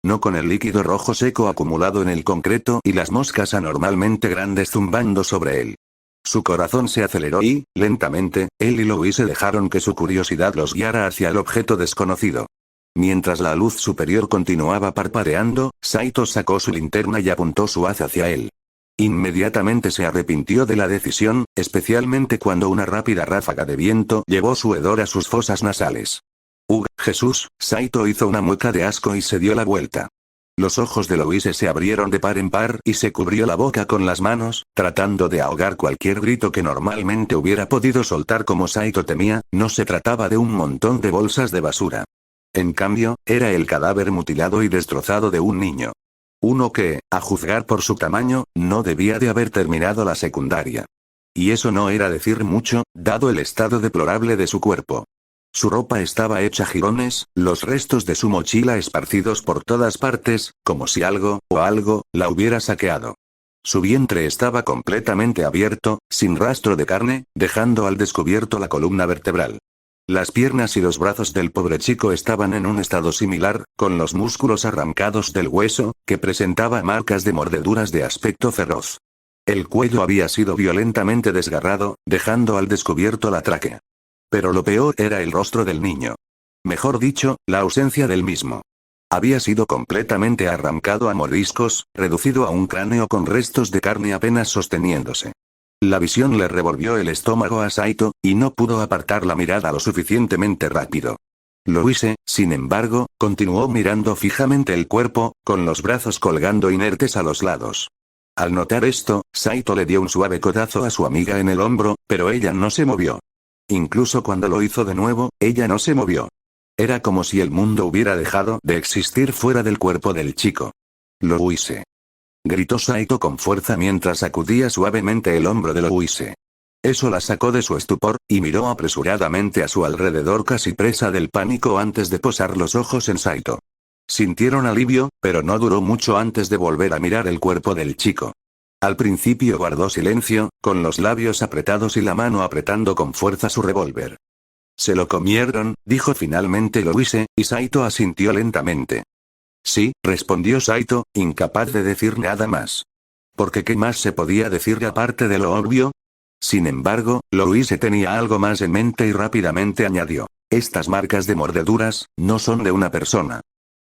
No con el líquido rojo seco acumulado en el concreto y las moscas anormalmente grandes zumbando sobre él. Su corazón se aceleró y, lentamente, él y Louise dejaron que su curiosidad los guiara hacia el objeto desconocido. Mientras la luz superior continuaba parpadeando, Saito sacó su linterna y apuntó su haz hacia él. Inmediatamente se arrepintió de la decisión, especialmente cuando una rápida ráfaga de viento llevó su hedor a sus fosas nasales. Jesús! Saito hizo una mueca de asco y se dio la vuelta. Los ojos de Louise se abrieron de par en par y se cubrió la boca con las manos, tratando de ahogar cualquier grito que normalmente hubiera podido soltar. Como Saito temía, no se trataba de un montón de bolsas de basura. En cambio, era el cadáver mutilado y destrozado de un niño. Uno que, a juzgar por su tamaño, no debía de haber terminado la secundaria. Y eso no era decir mucho, dado el estado deplorable de su cuerpo. Su ropa estaba hecha jirones, los restos de su mochila esparcidos por todas partes, como si algo, o algo, la hubiera saqueado. Su vientre estaba completamente abierto, sin rastro de carne, dejando al descubierto la columna vertebral. Las piernas y los brazos del pobre chico estaban en un estado similar, con los músculos arrancados del hueso, que presentaba marcas de mordeduras de aspecto feroz. El cuello había sido violentamente desgarrado, dejando al descubierto la tráquea. Pero lo peor era el rostro del niño. Mejor dicho, la ausencia del mismo. Había sido completamente arrancado a mordiscos, reducido a un cráneo con restos de carne apenas sosteniéndose. La visión le revolvió el estómago a Saito, y no pudo apartar la mirada lo suficientemente rápido. Louise, sin embargo, continuó mirando fijamente el cuerpo, con los brazos colgando inertes a los lados. Al notar esto, Saito le dio un suave codazo a su amiga en el hombro, pero ella no se movió. Incluso cuando lo hizo de nuevo, ella no se movió. Era como si el mundo hubiera dejado de existir fuera del cuerpo del chico. «Louise», gritó Saito con fuerza mientras sacudía suavemente el hombro de Louise. Eso la sacó de su estupor, y miró apresuradamente a su alrededor casi presa del pánico antes de posar los ojos en Saito. Sintieron alivio, pero no duró mucho antes de volver a mirar el cuerpo del chico. Al principio guardó silencio, con los labios apretados y la mano apretando con fuerza su revólver. «Se lo comieron», dijo finalmente Louise, y Saito asintió lentamente. «Sí», respondió Saito, incapaz de decir nada más. Porque ¿qué más se podía decir aparte de lo obvio? Sin embargo, Louise tenía algo más en mente y rápidamente añadió: «Estas marcas de mordeduras, no son de una persona».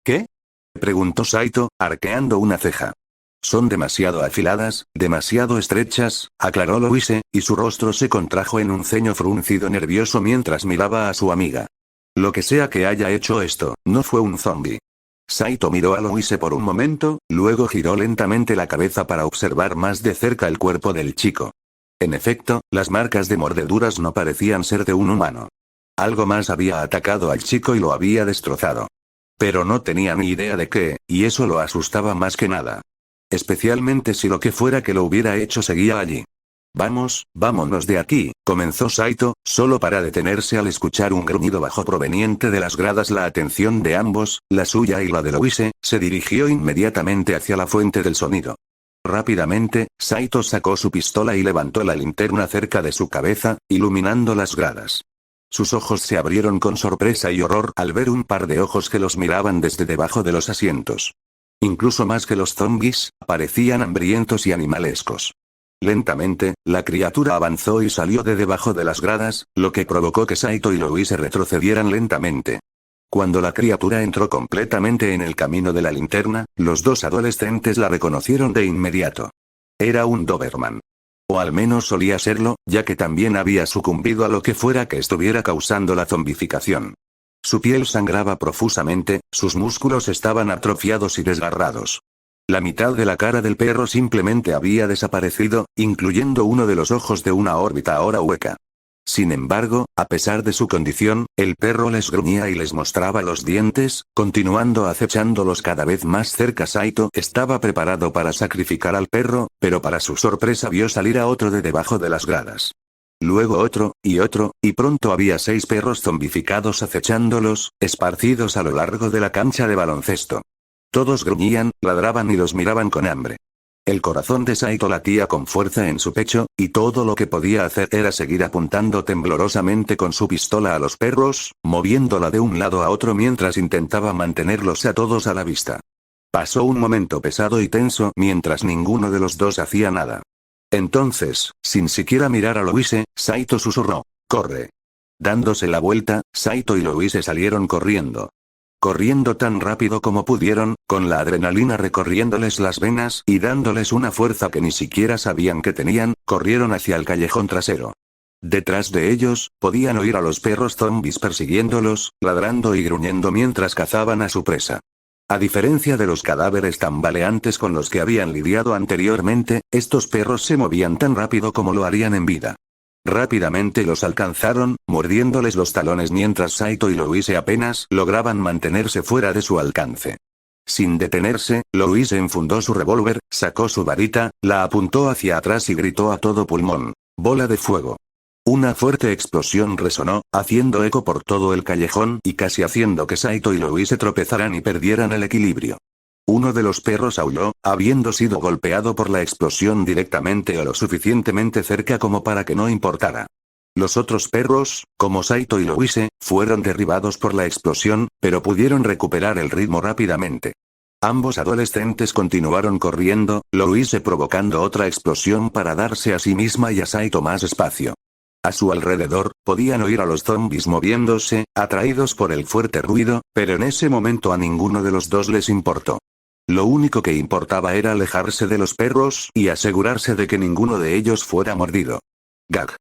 «¿Qué?», preguntó Saito, arqueando una ceja. «Son demasiado afiladas, demasiado estrechas», aclaró Louise, y su rostro se contrajo en un ceño fruncido nervioso mientras miraba a su amiga. «Lo que sea que haya hecho esto, no fue un zombi». Saito miró a Louise por un momento, luego giró lentamente la cabeza para observar más de cerca el cuerpo del chico. En efecto, las marcas de mordeduras no parecían ser de un humano. Algo más había atacado al chico y lo había destrozado. Pero no tenía ni idea de qué, y eso lo asustaba más que nada. Especialmente si lo que fuera que lo hubiera hecho seguía allí. «Vamos, vámonos de aquí», comenzó Saito, solo para detenerse al escuchar un gruñido bajo proveniente de las gradas. La atención de ambos, la suya y la de Louise, se dirigió inmediatamente hacia la fuente del sonido. Rápidamente, Saito sacó su pistola y levantó la linterna cerca de su cabeza, iluminando las gradas. Sus ojos se abrieron con sorpresa y horror al ver un par de ojos que los miraban desde debajo de los asientos. Incluso más que los zombies, parecían hambrientos y animalescos. Lentamente, la criatura avanzó y salió de debajo de las gradas, lo que provocó que Saito y Louise retrocedieran lentamente. Cuando la criatura entró completamente en el camino de la linterna, los dos adolescentes la reconocieron de inmediato. Era un Doberman. O al menos solía serlo, ya que también había sucumbido a lo que fuera que estuviera causando la zombificación. Su piel sangraba profusamente, sus músculos estaban atrofiados y desgarrados. La mitad de la cara del perro simplemente había desaparecido, incluyendo uno de los ojos de una órbita ahora hueca. Sin embargo, a pesar de su condición, el perro les gruñía y les mostraba los dientes, continuando acechándolos cada vez más cerca. Saito estaba preparado para sacrificar al perro, pero para su sorpresa vio salir a otro de debajo de las gradas. Luego otro, y pronto había 6 perros zombificados acechándolos, esparcidos a lo largo de la cancha de baloncesto. Todos gruñían, ladraban y los miraban con hambre. El corazón de Saito latía con fuerza en su pecho, y todo lo que podía hacer era seguir apuntando temblorosamente con su pistola a los perros, moviéndola de un lado a otro mientras intentaba mantenerlos a todos a la vista. Pasó un momento pesado y tenso mientras ninguno de los dos hacía nada. Entonces, sin siquiera mirar a Louise, Saito susurró: «¡Corre!». Dándose la vuelta, Saito y Louise salieron corriendo. Corriendo tan rápido como pudieron, con la adrenalina recorriéndoles las venas y dándoles una fuerza que ni siquiera sabían que tenían, corrieron hacia el callejón trasero. Detrás de ellos, podían oír a los perros zombies persiguiéndolos, ladrando y gruñendo mientras cazaban a su presa. A diferencia de los cadáveres tambaleantes con los que habían lidiado anteriormente, estos perros se movían tan rápido como lo harían en vida. Rápidamente los alcanzaron, mordiéndoles los talones mientras Saito y Louise apenas lograban mantenerse fuera de su alcance. Sin detenerse, Louise enfundó su revólver, sacó su varita, la apuntó hacia atrás y gritó a todo pulmón: «¡Bola de fuego!». Una fuerte explosión resonó, haciendo eco por todo el callejón y casi haciendo que Saito y Louise tropezaran y perdieran el equilibrio. Uno de los perros aulló, habiendo sido golpeado por la explosión directamente o lo suficientemente cerca como para que no importara. Los otros perros, como Saito y Louise, fueron derribados por la explosión, pero pudieron recuperar el ritmo rápidamente. Ambos adolescentes continuaron corriendo, Louise provocando otra explosión para darse a sí misma y a Saito más espacio. A su alrededor, podían oír a los zombies moviéndose, atraídos por el fuerte ruido, pero en ese momento a ninguno de los dos les importó. Lo único que importaba era alejarse de los perros y asegurarse de que ninguno de ellos fuera mordido. «Gag»,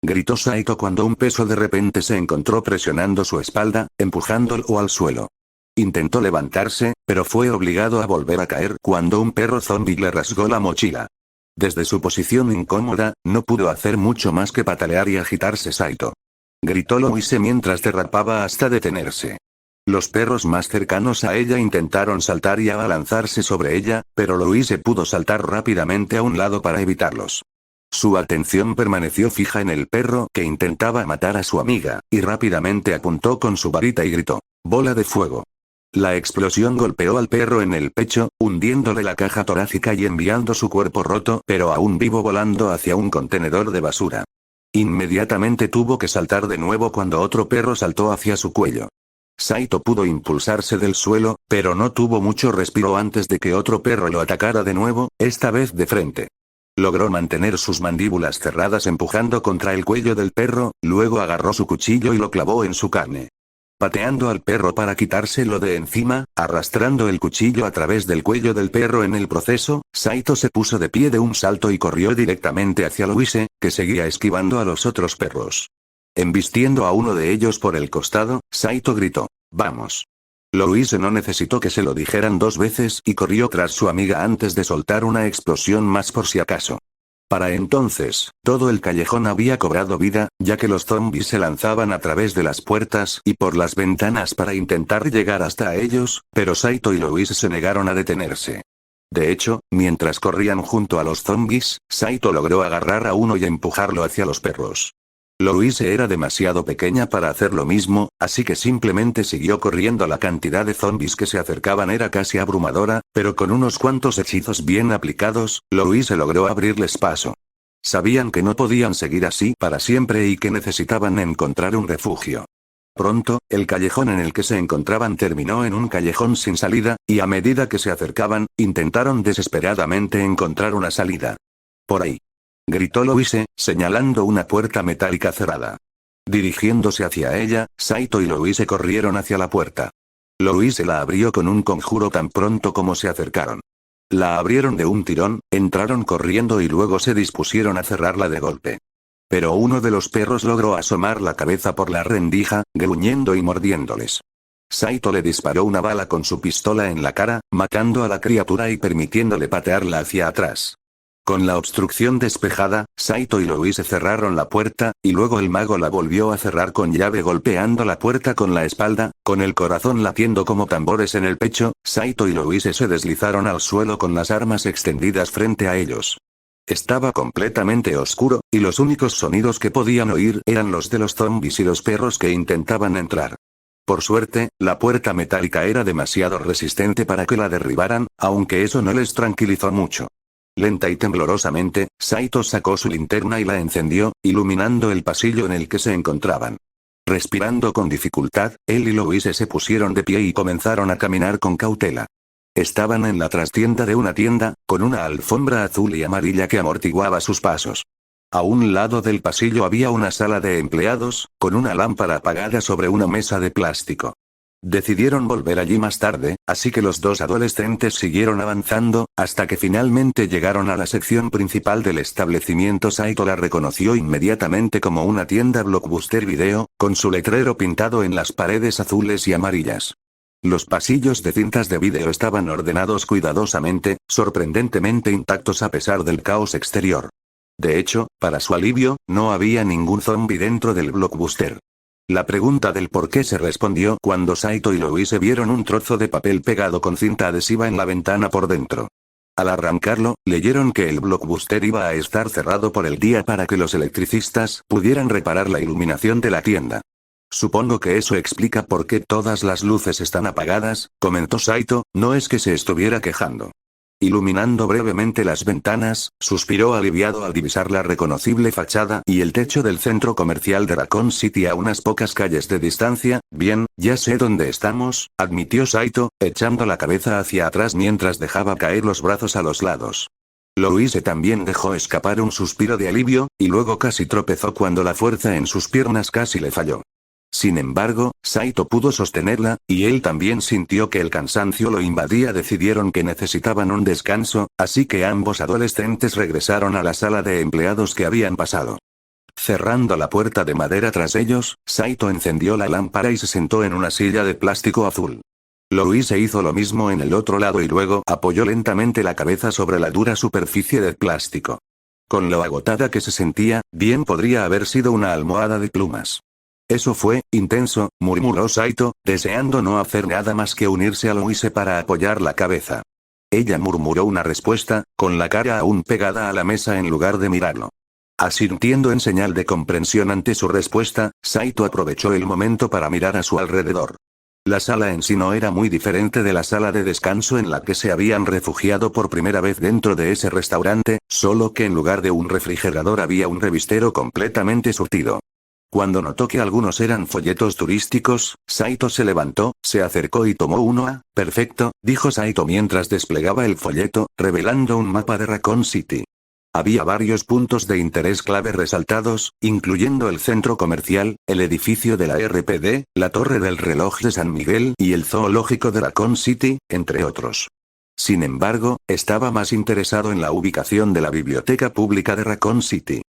gritó Saito cuando un peso de repente se encontró presionando su espalda, empujándolo al suelo. Intentó levantarse, pero fue obligado a volver a caer cuando un perro zombie le rasgó la mochila. Desde su posición incómoda, no pudo hacer mucho más que patalear y agitarse. «Saito», gritó Louise mientras derrapaba hasta detenerse. Los perros más cercanos a ella intentaron saltar y abalanzarse sobre ella, pero Louise pudo saltar rápidamente a un lado para evitarlos. Su atención permaneció fija en el perro que intentaba matar a su amiga, y rápidamente apuntó con su varita y gritó: «¡Bola de fuego!». La explosión golpeó al perro en el pecho, hundiéndole la caja torácica y enviando su cuerpo roto pero aún vivo volando hacia un contenedor de basura. Inmediatamente tuvo que saltar de nuevo cuando otro perro saltó hacia su cuello. Saito pudo impulsarse del suelo, pero no tuvo mucho respiro antes de que otro perro lo atacara de nuevo, esta vez de frente. Logró mantener sus mandíbulas cerradas empujando contra el cuello del perro, luego agarró su cuchillo y lo clavó en su carne. Pateando al perro para quitárselo de encima, arrastrando el cuchillo a través del cuello del perro en el proceso, Saito se puso de pie de un salto y corrió directamente hacia Louise, que seguía esquivando a los otros perros. Embistiendo a uno de ellos por el costado, Saito gritó: «¡Vamos!». Louise no necesitó que se lo dijeran 2 veces y corrió tras su amiga antes de soltar una explosión más por si acaso. Para entonces, todo el callejón había cobrado vida, ya que los zombies se lanzaban a través de las puertas y por las ventanas para intentar llegar hasta ellos, pero Saito y Louise se negaron a detenerse. De hecho, mientras corrían junto a los zombies, Saito logró agarrar a uno y empujarlo hacia los perros. Louise era demasiado pequeña para hacer lo mismo, así que simplemente siguió corriendo. La cantidad de zombies que se acercaban era casi abrumadora, pero con unos cuantos hechizos bien aplicados, Louise logró abrirles paso. Sabían que no podían seguir así para siempre y que necesitaban encontrar un refugio. Pronto, el callejón en el que se encontraban terminó en un callejón sin salida, y a medida que se acercaban, intentaron desesperadamente encontrar una salida. Por ahí. Gritó Louise, señalando una puerta metálica cerrada. Dirigiéndose hacia ella, Saito y Louise corrieron hacia la puerta. Louise la abrió con un conjuro tan pronto como se acercaron. La abrieron de un tirón, entraron corriendo y luego se dispusieron a cerrarla de golpe. Pero uno de los perros logró asomar la cabeza por la rendija, gruñendo y mordiéndoles. Saito le disparó una bala con su pistola en la cara, matando a la criatura y permitiéndole patearla hacia atrás. Con la obstrucción despejada, Saito y Louise cerraron la puerta, y luego el mago la volvió a cerrar con llave golpeando la puerta con la espalda, con el corazón latiendo como tambores en el pecho. Saito y Louise se deslizaron al suelo con las armas extendidas frente a ellos. Estaba completamente oscuro, y los únicos sonidos que podían oír eran los de los zombies y los perros que intentaban entrar. Por suerte, la puerta metálica era demasiado resistente para que la derribaran, aunque eso no les tranquilizó mucho. Lenta y temblorosamente, Saito sacó su linterna y la encendió, iluminando el pasillo en el que se encontraban. Respirando con dificultad, él y Louise se pusieron de pie y comenzaron a caminar con cautela. Estaban en la trastienda de una tienda, con una alfombra azul y amarilla que amortiguaba sus pasos. A un lado del pasillo había una sala de empleados, con una lámpara apagada sobre una mesa de plástico. Decidieron volver allí más tarde, así que los dos adolescentes siguieron avanzando, hasta que finalmente llegaron a la sección principal del establecimiento. Saito la reconoció inmediatamente como una tienda Blockbuster Video, con su letrero pintado en las paredes azules y amarillas. Los pasillos de cintas de vídeo estaban ordenados cuidadosamente, sorprendentemente intactos a pesar del caos exterior. De hecho, para su alivio, no había ningún zombi dentro del Blockbuster. La pregunta del por qué se respondió cuando Saito y Louise vieron un trozo de papel pegado con cinta adhesiva en la ventana por dentro. Al arrancarlo, leyeron que el Blockbuster iba a estar cerrado por el día para que los electricistas pudieran reparar la iluminación de la tienda. Supongo que eso explica por qué todas las luces están apagadas, comentó Saito, no es que se estuviera quejando. Iluminando brevemente las ventanas, suspiró aliviado al divisar la reconocible fachada y el techo del centro comercial de Raccoon City a unas pocas calles de distancia. Bien, ya sé dónde estamos, admitió Saito, echando la cabeza hacia atrás mientras dejaba caer los brazos a los lados. Louise también dejó escapar un suspiro de alivio, y luego casi tropezó cuando la fuerza en sus piernas casi le falló. Sin embargo, Saito pudo sostenerla, y él también sintió que el cansancio lo invadía. Decidieron que necesitaban un descanso, así que ambos adolescentes regresaron a la sala de empleados que habían pasado. Cerrando la puerta de madera tras ellos, Saito encendió la lámpara y se sentó en una silla de plástico azul. Louise hizo lo mismo en el otro lado y luego apoyó lentamente la cabeza sobre la dura superficie de plástico. Con lo agotada que se sentía, bien podría haber sido una almohada de plumas. Eso fue intenso, murmuró Saito, deseando no hacer nada más que unirse a Louise para apoyar la cabeza. Ella murmuró una respuesta, con la cara aún pegada a la mesa en lugar de mirarlo. Asintiendo en señal de comprensión ante su respuesta, Saito aprovechó el momento para mirar a su alrededor. La sala en sí no era muy diferente de la sala de descanso en la que se habían refugiado por primera vez dentro de ese restaurante, solo que en lugar de un refrigerador había un revistero completamente surtido. Cuando notó que algunos eran folletos turísticos, Saito se levantó, se acercó y tomó uno. Ah, perfecto, dijo Saito mientras desplegaba el folleto, revelando un mapa de Raccoon City. Había varios puntos de interés clave resaltados, incluyendo el centro comercial, el edificio de la RPD, la torre del reloj de San Miguel y el zoológico de Raccoon City, entre otros. Sin embargo, estaba más interesado en la ubicación de la biblioteca pública de Raccoon City.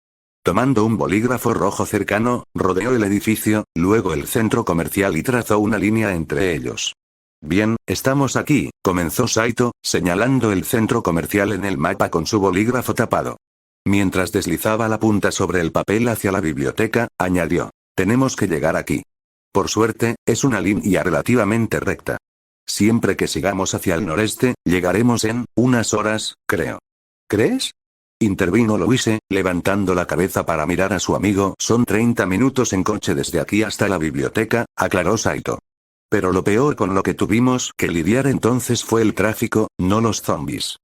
Tomando un bolígrafo rojo cercano, rodeó el edificio, luego el centro comercial y trazó una línea entre ellos. Bien, estamos aquí, comenzó Saito, señalando el centro comercial en el mapa con su bolígrafo tapado. Mientras deslizaba la punta sobre el papel hacia la biblioteca, añadió: tenemos que llegar aquí. Por suerte, es una línea relativamente recta. Siempre que sigamos hacia el noreste, llegaremos en unas horas, creo. ¿Crees? Intervino Louise, levantando la cabeza para mirar a su amigo. Son 30 minutos en coche desde aquí hasta la biblioteca, aclaró Saito. Pero lo peor con lo que tuvimos que lidiar entonces fue el tráfico, no los zombies.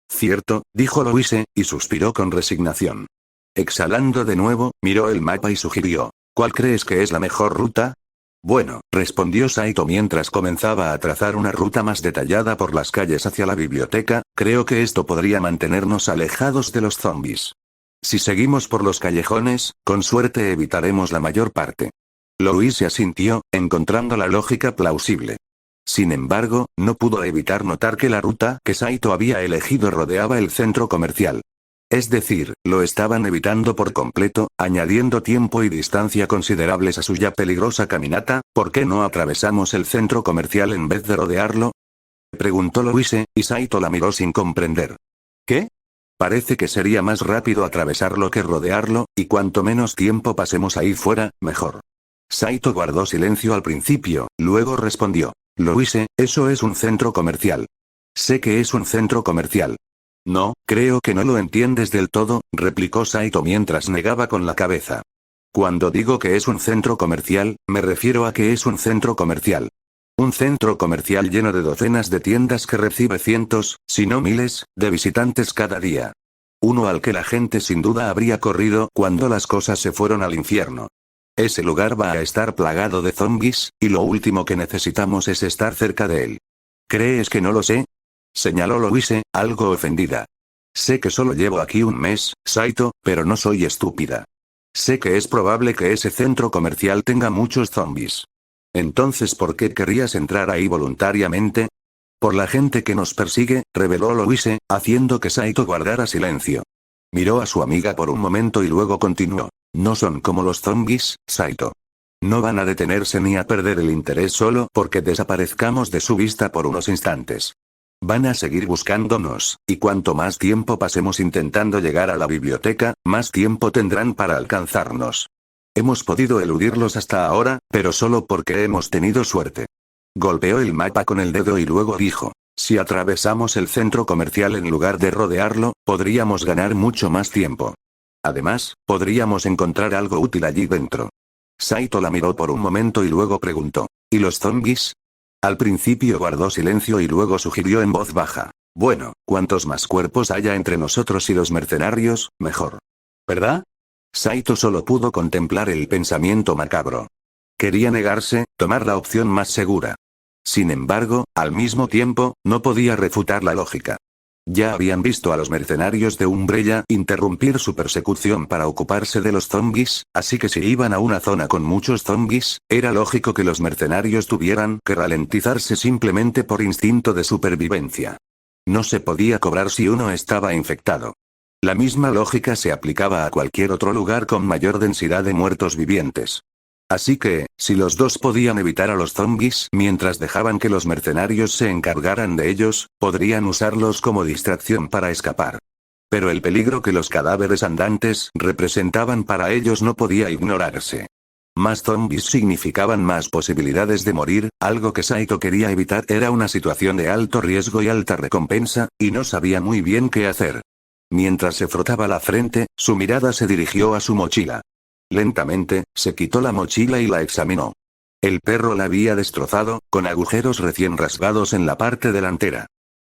Cierto, dijo Louise, y suspiró con resignación. Exhalando de nuevo, miró el mapa y sugirió. ¿Cuál crees que es la mejor ruta? Bueno, respondió Saito mientras comenzaba a trazar una ruta más detallada por las calles hacia la biblioteca, creo que esto podría mantenernos alejados de los zombies. Si seguimos por los callejones, con suerte evitaremos la mayor parte. Louise asintió, encontrando la lógica plausible. Sin embargo, no pudo evitar notar que la ruta que Saito había elegido rodeaba el centro comercial. Es decir, lo estaban evitando por completo, añadiendo tiempo y distancia considerables a su ya peligrosa caminata. ¿Por qué no atravesamos el centro comercial en vez de rodearlo? Preguntó Louise, y Saito la miró sin comprender. ¿Qué? Parece que sería más rápido atravesarlo que rodearlo, y cuanto menos tiempo pasemos ahí fuera, mejor. Saito guardó silencio al principio, luego respondió. Louise, eso es un centro comercial. Sé que es un centro comercial. No, creo que no lo entiendes del todo, replicó Saito mientras negaba con la cabeza. Cuando digo que es un centro comercial, me refiero a que es un centro comercial. Un centro comercial lleno de docenas de tiendas que recibe cientos, si no miles, de visitantes cada día. Uno al que la gente sin duda habría corrido cuando las cosas se fueron al infierno. Ese lugar va a estar plagado de zombies, y lo último que necesitamos es estar cerca de él. ¿Crees que no lo sé? Señaló Louise, algo ofendida. Sé que solo llevo aquí un mes, Saito, pero no soy estúpida. Sé que es probable que ese centro comercial tenga muchos zombies. Entonces, ¿por qué querrías entrar ahí voluntariamente? Por la gente que nos persigue, reveló Louise, haciendo que Saito guardara silencio. Miró a su amiga por un momento y luego continuó. No son como los zombies, Saito. No van a detenerse ni a perder el interés solo porque desaparezcamos de su vista por unos instantes. Van a seguir buscándonos, y cuanto más tiempo pasemos intentando llegar a la biblioteca, más tiempo tendrán para alcanzarnos. Hemos podido eludirlos hasta ahora, pero solo porque hemos tenido suerte. Golpeó el mapa con el dedo y luego dijo, si atravesamos el centro comercial en lugar de rodearlo, podríamos ganar mucho más tiempo. Además, podríamos encontrar algo útil allí dentro. Saito la miró por un momento y luego preguntó, ¿y los zombies? Al principio guardó silencio y luego sugirió en voz baja. Bueno, cuantos más cuerpos haya entre nosotros y los mercenarios, mejor. ¿Verdad? Saito solo pudo contemplar el pensamiento macabro. Quería negarse, tomar la opción más segura. Sin embargo, al mismo tiempo, no podía refutar la lógica. Ya habían visto a los mercenarios de Umbrella interrumpir su persecución para ocuparse de los zombies, así que si iban a una zona con muchos zombies, era lógico que los mercenarios tuvieran que ralentizarse simplemente por instinto de supervivencia. No se podía cobrar si uno estaba infectado. La misma lógica se aplicaba a cualquier otro lugar con mayor densidad de muertos vivientes. Así que, si los dos podían evitar a los zombies mientras dejaban que los mercenarios se encargaran de ellos, podrían usarlos como distracción para escapar. Pero el peligro que los cadáveres andantes representaban para ellos no podía ignorarse. Más zombies significaban más posibilidades de morir, algo que Saito quería evitar. Era una situación de alto riesgo y alta recompensa, y no sabía muy bien qué hacer. Mientras se frotaba la frente, su mirada se dirigió a su mochila. Lentamente, se quitó la mochila y la examinó. El perro la había destrozado, con agujeros recién rasgados en la parte delantera.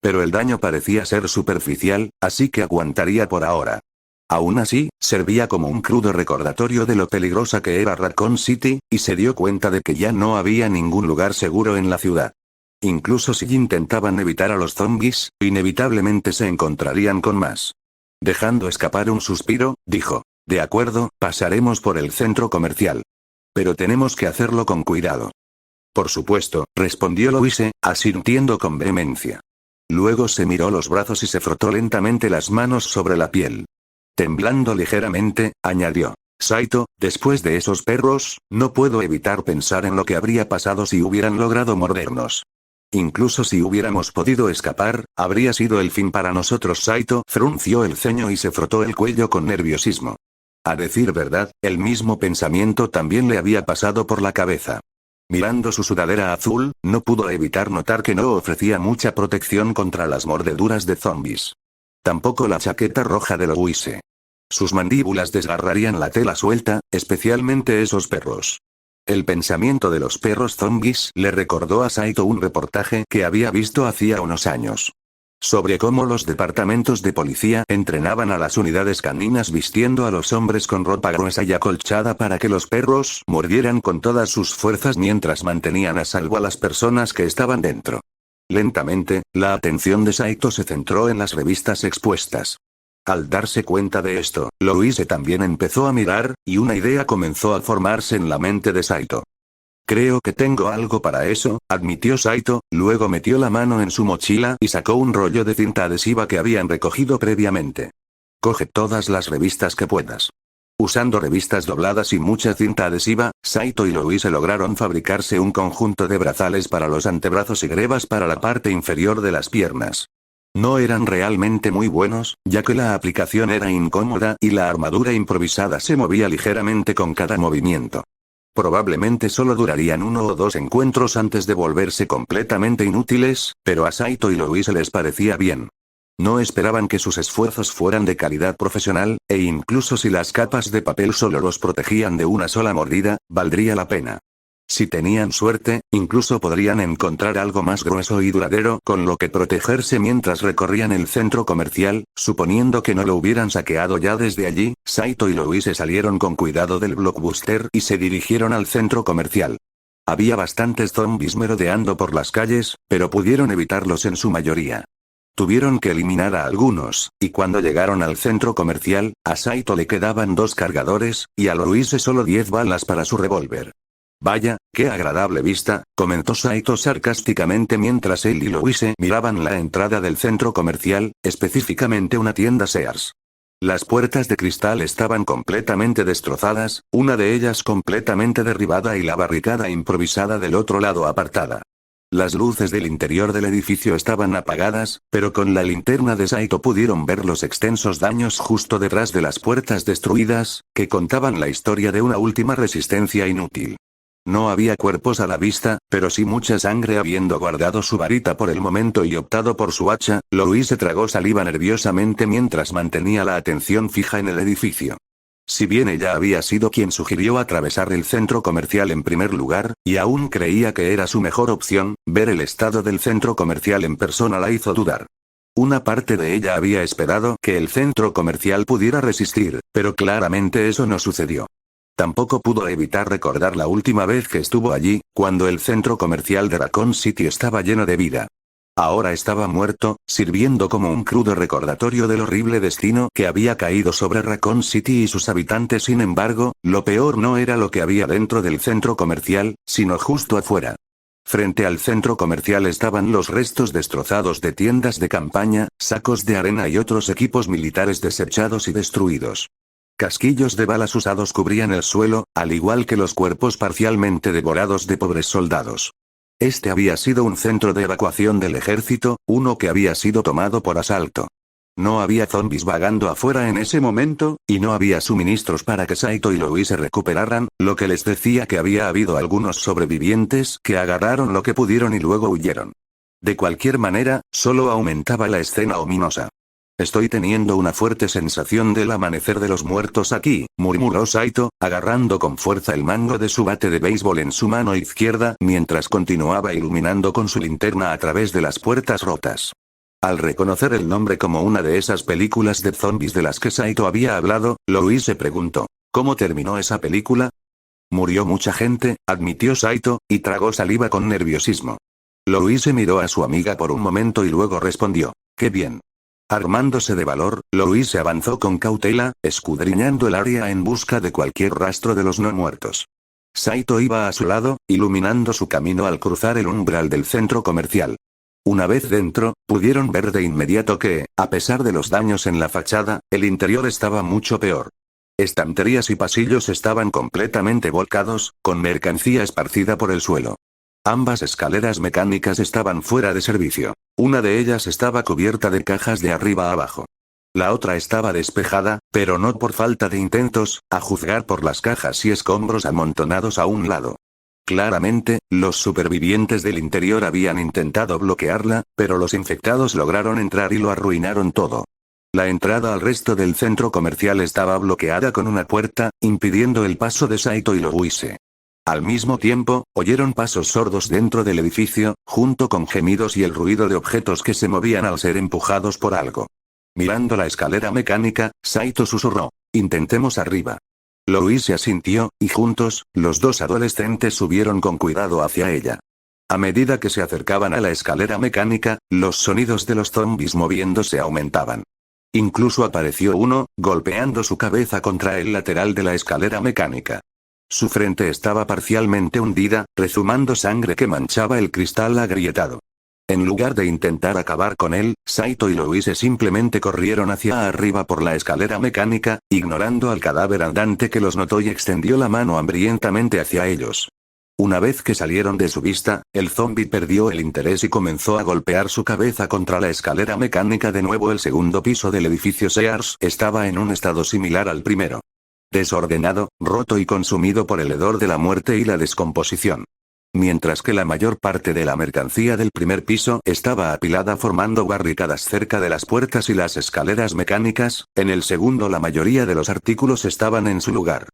Pero el daño parecía ser superficial, así que aguantaría por ahora. Aún así, servía como un crudo recordatorio de lo peligrosa que era Raccoon City, y se dio cuenta de que ya no había ningún lugar seguro en la ciudad. Incluso si intentaban evitar a los zombies, inevitablemente se encontrarían con más. Dejando escapar un suspiro, dijo. De acuerdo, pasaremos por el centro comercial. Pero tenemos que hacerlo con cuidado. Por supuesto, respondió Louise, asintiendo con vehemencia. Luego se miró los brazos y se frotó lentamente las manos sobre la piel. Temblando ligeramente, añadió. Saito, después de esos perros, no puedo evitar pensar en lo que habría pasado si hubieran logrado mordernos. Incluso si hubiéramos podido escapar, habría sido el fin para nosotros. Saito frunció el ceño y se frotó el cuello con nerviosismo. A decir verdad, el mismo pensamiento también le había pasado por la cabeza. Mirando su sudadera azul, no pudo evitar notar que no ofrecía mucha protección contra las mordeduras de zombies. Tampoco la chaqueta roja de Louise. Sus mandíbulas desgarrarían la tela suelta, especialmente esos perros. El pensamiento de los perros zombies le recordó a Saito un reportaje que había visto hacía unos años. Sobre cómo los departamentos de policía entrenaban a las unidades caninas vistiendo a los hombres con ropa gruesa y acolchada para que los perros mordieran con todas sus fuerzas mientras mantenían a salvo a las personas que estaban dentro. Lentamente, la atención de Saito se centró en las revistas expuestas. Al darse cuenta de esto, Louise también empezó a mirar, y una idea comenzó a formarse en la mente de Saito. Creo que tengo algo para eso, admitió Saito, luego metió la mano en su mochila y sacó un rollo de cinta adhesiva que habían recogido previamente. Coge todas las revistas que puedas. Usando revistas dobladas y mucha cinta adhesiva, Saito y Louise lograron fabricarse un conjunto de brazales para los antebrazos y grebas para la parte inferior de las piernas. No eran realmente muy buenos, ya que la aplicación era incómoda y la armadura improvisada se movía ligeramente con cada movimiento. Probablemente solo durarían 1 o 2 encuentros antes de volverse completamente inútiles, pero a Saito y Louise les parecía bien. No esperaban que sus esfuerzos fueran de calidad profesional, e incluso si las capas de papel solo los protegían de una sola mordida, valdría la pena. Si tenían suerte, incluso podrían encontrar algo más grueso y duradero con lo que protegerse mientras recorrían el centro comercial, suponiendo que no lo hubieran saqueado ya desde allí. Saito y Louise salieron con cuidado del Blockbuster y se dirigieron al centro comercial. Había bastantes zombies merodeando por las calles, pero pudieron evitarlos en su mayoría. Tuvieron que eliminar a algunos, y cuando llegaron al centro comercial, a Saito le quedaban 2 cargadores, y a Louise solo 10 balas para su revólver. Vaya, qué agradable vista, comentó Saito sarcásticamente mientras él y Louise miraban la entrada del centro comercial, específicamente una tienda Sears. Las puertas de cristal estaban completamente destrozadas, una de ellas completamente derribada y la barricada improvisada del otro lado apartada. Las luces del interior del edificio estaban apagadas, pero con la linterna de Saito pudieron ver los extensos daños justo detrás de las puertas destruidas, que contaban la historia de una última resistencia inútil. No había cuerpos a la vista, pero sí mucha sangre. Habiendo guardado su varita por el momento y optado por su hacha, Louise tragó saliva nerviosamente mientras mantenía la atención fija en el edificio. Si bien ella había sido quien sugirió atravesar el centro comercial en primer lugar, y aún creía que era su mejor opción, ver el estado del centro comercial en persona la hizo dudar. Una parte de ella había esperado que el centro comercial pudiera resistir, pero claramente eso no sucedió. Tampoco pudo evitar recordar la última vez que estuvo allí, cuando el centro comercial de Raccoon City estaba lleno de vida. Ahora estaba muerto, sirviendo como un crudo recordatorio del horrible destino que había caído sobre Raccoon City y sus habitantes. Sin embargo, lo peor no era lo que había dentro del centro comercial, sino justo afuera. Frente al centro comercial estaban los restos destrozados de tiendas de campaña, sacos de arena y otros equipos militares desechados y destruidos. Casquillos de balas usados cubrían el suelo, al igual que los cuerpos parcialmente devorados de pobres soldados. Este había sido un centro de evacuación del ejército, uno que había sido tomado por asalto. No había zombies vagando afuera en ese momento, y no había suministros para que Saito y Louise recuperaran, lo que les decía que había habido algunos sobrevivientes que agarraron lo que pudieron y luego huyeron. De cualquier manera, solo aumentaba la escena ominosa. Estoy teniendo una fuerte sensación del amanecer de los muertos aquí, murmuró Saito, agarrando con fuerza el mango de su bate de béisbol en su mano izquierda mientras continuaba iluminando con su linterna a través de las puertas rotas. Al reconocer el nombre como una de esas películas de zombies de las que Saito había hablado, Louise se preguntó, ¿cómo terminó esa película? Murió mucha gente, admitió Saito, y tragó saliva con nerviosismo. Louise miró a su amiga por un momento y luego respondió, «Qué bien». Armándose de valor, Louise avanzó con cautela, escudriñando el área en busca de cualquier rastro de los no muertos. Saito iba a su lado, iluminando su camino al cruzar el umbral del centro comercial. Una vez dentro, pudieron ver de inmediato que, a pesar de los daños en la fachada, el interior estaba mucho peor. Estanterías y pasillos estaban completamente volcados, con mercancía esparcida por el suelo. Ambas escaleras mecánicas estaban fuera de servicio. Una de ellas estaba cubierta de cajas de arriba a abajo. La otra estaba despejada, pero no por falta de intentos, a juzgar por las cajas y escombros amontonados a un lado. Claramente, los supervivientes del interior habían intentado bloquearla, pero los infectados lograron entrar y lo arruinaron todo. La entrada al resto del centro comercial estaba bloqueada con una puerta, impidiendo el paso de Saito y Louise. Al mismo tiempo, oyeron pasos sordos dentro del edificio, junto con gemidos y el ruido de objetos que se movían al ser empujados por algo. Mirando la escalera mecánica, Saito susurró: «Intentemos arriba». Louise asintió, y juntos, los dos adolescentes subieron con cuidado hacia ella. A medida que se acercaban a la escalera mecánica, los sonidos de los zombies moviéndose aumentaban. Incluso apareció uno, golpeando su cabeza contra el lateral de la escalera mecánica. Su frente estaba parcialmente hundida, rezumando sangre que manchaba el cristal agrietado. En lugar de intentar acabar con él, Saito y Louise simplemente corrieron hacia arriba por la escalera mecánica, ignorando al cadáver andante que los notó y extendió la mano hambrientamente hacia ellos. Una vez que salieron de su vista, el zombi perdió el interés y comenzó a golpear su cabeza contra la escalera mecánica de nuevo. El segundo piso del edificio Sears estaba en un estado similar al primero. Desordenado, roto y consumido por el hedor de la muerte y la descomposición. Mientras que la mayor parte de la mercancía del primer piso estaba apilada formando barricadas cerca de las puertas y las escaleras mecánicas, en el segundo la mayoría de los artículos estaban en su lugar.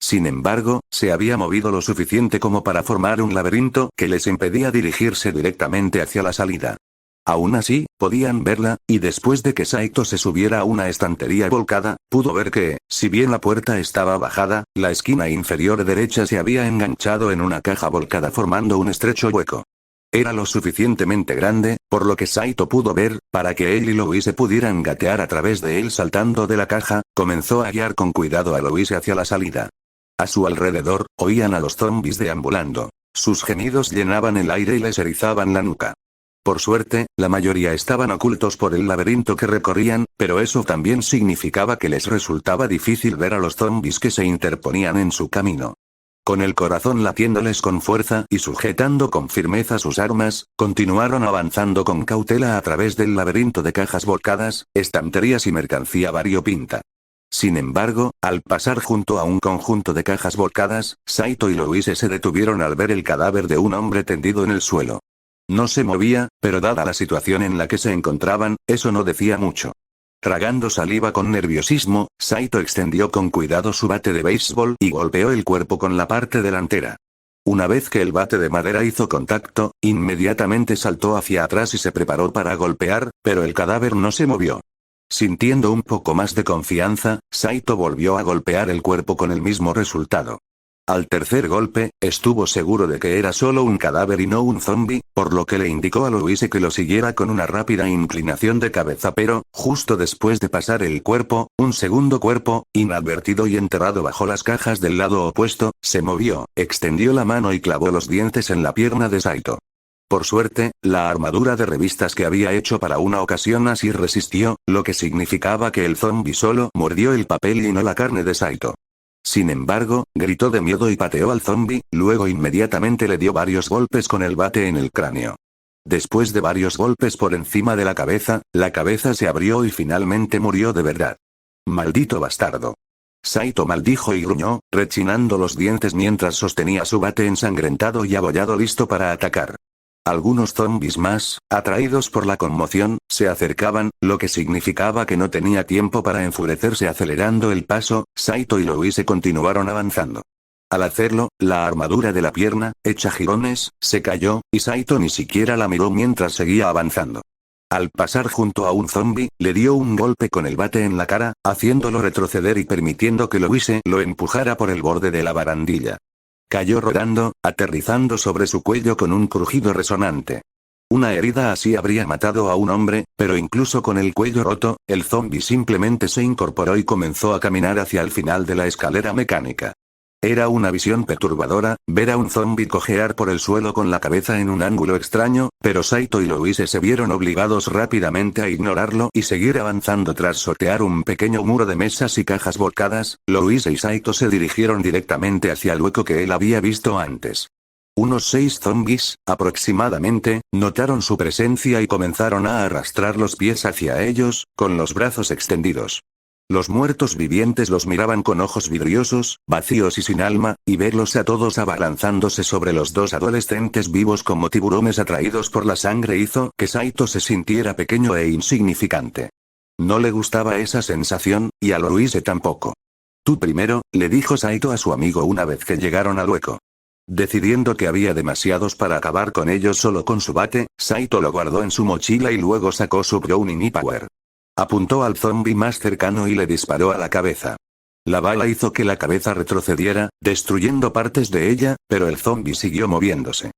Sin embargo, se había movido lo suficiente como para formar un laberinto que les impedía dirigirse directamente hacia la salida. Aún así, podían verla, y después de que Saito se subiera a una estantería volcada, pudo ver que, si bien la puerta estaba bajada, la esquina inferior derecha se había enganchado en una caja volcada formando un estrecho hueco. Era lo suficientemente grande, por lo que Saito pudo ver, para que él y Louise pudieran gatear a través de él saltando de la caja. Comenzó a guiar con cuidado a Louise hacia la salida. A su alrededor, oían a los zombies deambulando. Sus gemidos llenaban el aire y les erizaban la nuca. Por suerte, la mayoría estaban ocultos por el laberinto que recorrían, pero eso también significaba que les resultaba difícil ver a los zombies que se interponían en su camino. Con el corazón latiéndoles con fuerza y sujetando con firmeza sus armas, continuaron avanzando con cautela a través del laberinto de cajas volcadas, estanterías y mercancía variopinta. Sin embargo, al pasar junto a un conjunto de cajas volcadas, Saito y Louise se detuvieron al ver el cadáver de un hombre tendido en el suelo. No se movía, pero dada la situación en la que se encontraban, eso no decía mucho. Tragando saliva con nerviosismo, Saito extendió con cuidado su bate de béisbol y golpeó el cuerpo con la parte delantera. Una vez que el bate de madera hizo contacto, inmediatamente saltó hacia atrás y se preparó para golpear, pero el cadáver no se movió. Sintiendo un poco más de confianza, Saito volvió a golpear el cuerpo con el mismo resultado. Al tercer golpe, estuvo seguro de que era solo un cadáver y no un zombi, por lo que le indicó a Louise que lo siguiera con una rápida inclinación de cabeza, pero, justo después de pasar el cuerpo, un segundo cuerpo, inadvertido y enterrado bajo las cajas del lado opuesto, se movió, extendió la mano y clavó los dientes en la pierna de Saito. Por suerte, la armadura de revistas que había hecho para una ocasión así resistió, lo que significaba que el zombi solo mordió el papel y no la carne de Saito. Sin embargo, gritó de miedo y pateó al zombi, luego inmediatamente le dio varios golpes con el bate en el cráneo. Después de varios golpes por encima de la cabeza se abrió y finalmente murió de verdad. ¡Maldito bastardo! Saito maldijo y gruñó, rechinando los dientes mientras sostenía su bate ensangrentado y abollado listo para atacar. Algunos zombies más, atraídos por la conmoción, se acercaban, lo que significaba que no tenía tiempo para enfurecerse. Acelerando el paso, Saito y Louise continuaron avanzando. Al hacerlo, la armadura de la pierna, hecha jirones, se cayó, y Saito ni siquiera la miró mientras seguía avanzando. Al pasar junto a un zombi, le dio un golpe con el bate en la cara, haciéndolo retroceder y permitiendo que Louise lo empujara por el borde de la barandilla. Cayó rodando, aterrizando sobre su cuello con un crujido resonante. Una herida así habría matado a un hombre, pero incluso con el cuello roto, el zombi simplemente se incorporó y comenzó a caminar hacia el final de la escalera mecánica. Era una visión perturbadora, ver a un zombi cojear por el suelo con la cabeza en un ángulo extraño, pero Saito y Louise se vieron obligados rápidamente a ignorarlo y seguir avanzando. Tras sortear un pequeño muro de mesas y cajas volcadas, Louise y Saito se dirigieron directamente hacia el hueco que él había visto antes. Unos 6 zombies, aproximadamente, notaron su presencia y comenzaron a arrastrar los pies hacia ellos, con los brazos extendidos. Los muertos vivientes los miraban con ojos vidriosos, vacíos y sin alma, y verlos a todos abalanzándose sobre los dos adolescentes vivos como tiburones atraídos por la sangre hizo que Saito se sintiera pequeño e insignificante. No le gustaba esa sensación, y a Louise tampoco. Tú primero, le dijo Saito a su amigo una vez que llegaron al hueco. Decidiendo que había demasiados para acabar con ellos solo con su bate, Saito lo guardó en su mochila y luego sacó su Browning y Power. Apuntó al zombie más cercano y le disparó a la cabeza. La bala hizo que la cabeza retrocediera, destruyendo partes de ella, pero el zombie siguió moviéndose.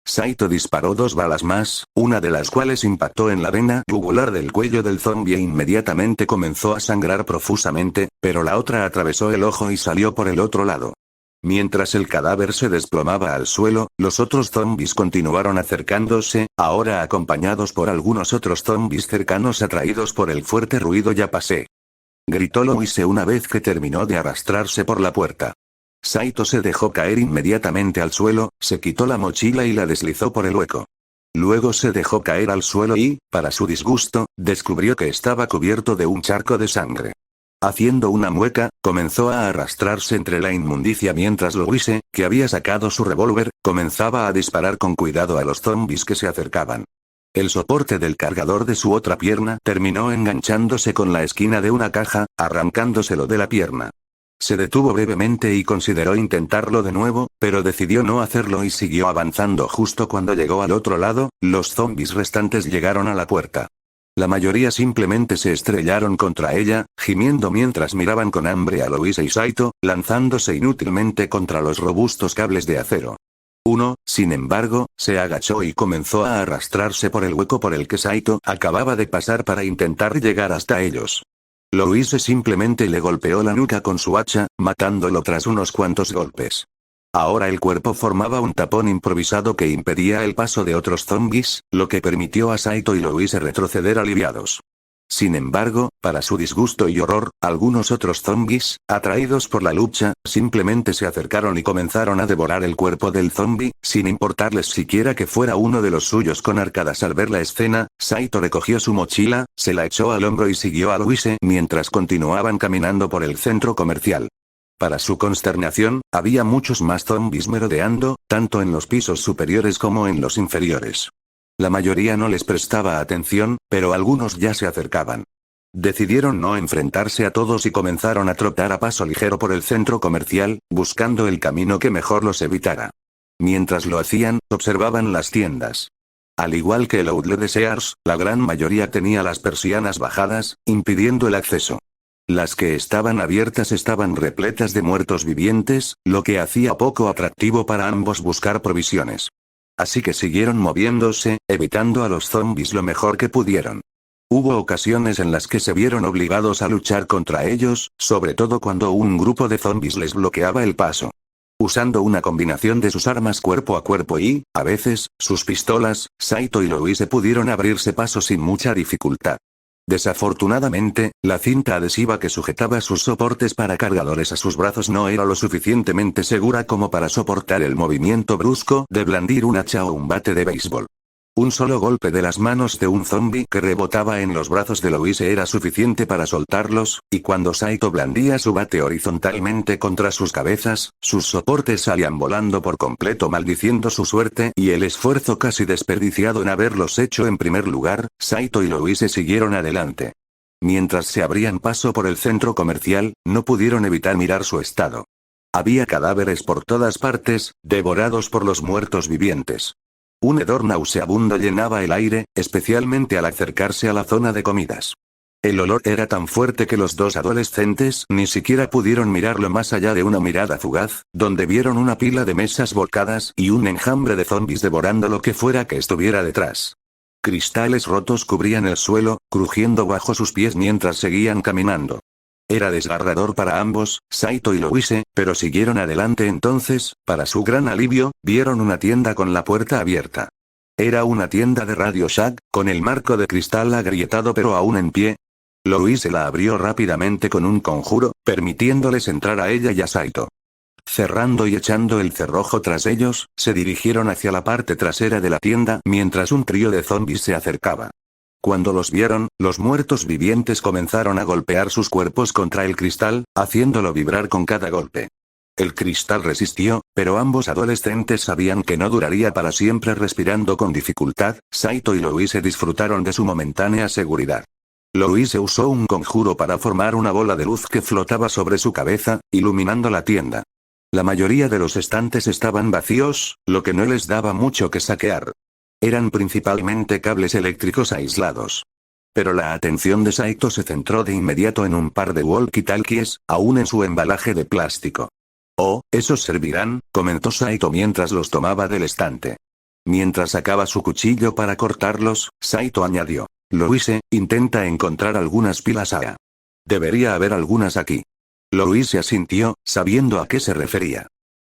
Saito disparó 2 balas más, una de las cuales impactó en la vena jugular del cuello del zombie e inmediatamente comenzó a sangrar profusamente, pero la otra atravesó el ojo y salió por el otro lado. Mientras el cadáver se desplomaba al suelo, los otros zombies continuaron acercándose, ahora acompañados por algunos otros zombies cercanos atraídos por el fuerte ruido. «Ya pasé», gritó Louise una vez que terminó de arrastrarse por la puerta. Saito se dejó caer inmediatamente al suelo, se quitó la mochila y la deslizó por el hueco. Luego se dejó caer al suelo y, para su disgusto, descubrió que estaba cubierto de un charco de sangre. Haciendo una mueca, comenzó a arrastrarse entre la inmundicia mientras Louise, que había sacado su revólver, comenzaba a disparar con cuidado a los zombies que se acercaban. El soporte del cargador de su otra pierna terminó enganchándose con la esquina de una caja, arrancándoselo de la pierna. Se detuvo brevemente y consideró intentarlo de nuevo, pero decidió no hacerlo y siguió avanzando. Justo cuando llegó al otro lado, los zombies restantes llegaron a la puerta. La mayoría simplemente se estrellaron contra ella, gimiendo mientras miraban con hambre a Louise y Saito, lanzándose inútilmente contra los robustos cables de acero. Uno, sin embargo, se agachó y comenzó a arrastrarse por el hueco por el que Saito acababa de pasar para intentar llegar hasta ellos. Louise simplemente le golpeó la nuca con su hacha, matándolo tras unos cuantos golpes. Ahora el cuerpo formaba un tapón improvisado que impedía el paso de otros zombies, lo que permitió a Saito y Louise retroceder aliviados. Sin embargo, para su disgusto y horror, algunos otros zombies, atraídos por la lucha, simplemente se acercaron y comenzaron a devorar el cuerpo del zombie, sin importarles siquiera que fuera uno de los suyos con arcadas. Al ver la escena, Saito recogió su mochila, se la echó al hombro y siguió a Louise mientras continuaban caminando por el centro comercial. Para su consternación, había muchos más zombies merodeando, tanto en los pisos superiores como en los inferiores. La mayoría no les prestaba atención, pero algunos ya se acercaban. Decidieron no enfrentarse a todos y comenzaron a trotar a paso ligero por el centro comercial, buscando el camino que mejor los evitara. Mientras lo hacían, observaban las tiendas. Al igual que el outlet de Sears, la gran mayoría tenía las persianas bajadas, impidiendo el acceso. Las que estaban abiertas estaban repletas de muertos vivientes, lo que hacía poco atractivo para ambos buscar provisiones. Así que siguieron moviéndose, evitando a los zombies lo mejor que pudieron. Hubo ocasiones en las que se vieron obligados a luchar contra ellos, sobre todo cuando un grupo de zombies les bloqueaba el paso. Usando una combinación de sus armas cuerpo a cuerpo y, a veces, sus pistolas, Saito y Louise pudieron abrirse paso sin mucha dificultad. Desafortunadamente, la cinta adhesiva que sujetaba sus soportes para cargadores a sus brazos no era lo suficientemente segura como para soportar el movimiento brusco de blandir un hacha o un bate de béisbol. Un solo golpe de las manos de un zombie que rebotaba en los brazos de Louise era suficiente para soltarlos, y cuando Saito blandía su bate horizontalmente contra sus cabezas, sus soportes salían volando por completo maldiciendo su suerte y el esfuerzo casi desperdiciado en haberlos hecho en primer lugar. Saito y Louise siguieron adelante. Mientras se abrían paso por el centro comercial, no pudieron evitar mirar su estado. Había cadáveres por todas partes, devorados por los muertos vivientes. Un hedor nauseabundo llenaba el aire, especialmente al acercarse a la zona de comidas. El olor era tan fuerte que los dos adolescentes ni siquiera pudieron mirarlo más allá de una mirada fugaz, donde vieron una pila de mesas volcadas y un enjambre de zombies devorando lo que fuera que estuviera detrás. Cristales rotos cubrían el suelo, crujiendo bajo sus pies mientras seguían caminando. Era desgarrador para ambos, Saito y Louise, pero siguieron adelante. Entonces, para su gran alivio, vieron una tienda con la puerta abierta. Era una tienda de Radio Shack, con el marco de cristal agrietado pero aún en pie. Louise la abrió rápidamente con un conjuro, permitiéndoles entrar a ella y a Saito. Cerrando y echando el cerrojo tras ellos, se dirigieron hacia la parte trasera de la tienda mientras un trío de zombies se acercaba. Cuando los vieron, los muertos vivientes comenzaron a golpear sus cuerpos contra el cristal, haciéndolo vibrar con cada golpe. El cristal resistió, pero ambos adolescentes sabían que no duraría para siempre. Respirando con dificultad, Saito y Louise disfrutaron de su momentánea seguridad. Louise usó un conjuro para formar una bola de luz que flotaba sobre su cabeza, iluminando la tienda. La mayoría de los estantes estaban vacíos, lo que no les daba mucho que saquear. Eran principalmente cables eléctricos aislados. Pero la atención de Saito se centró de inmediato en un par de walkie-talkies, aún en su embalaje de plástico. «Oh, esos servirán», comentó Saito mientras los tomaba del estante. Mientras sacaba su cuchillo para cortarlos, Saito añadió: «Louise, intenta encontrar algunas pilas AA. Debería haber algunas aquí». Louise asintió, sabiendo a qué se refería.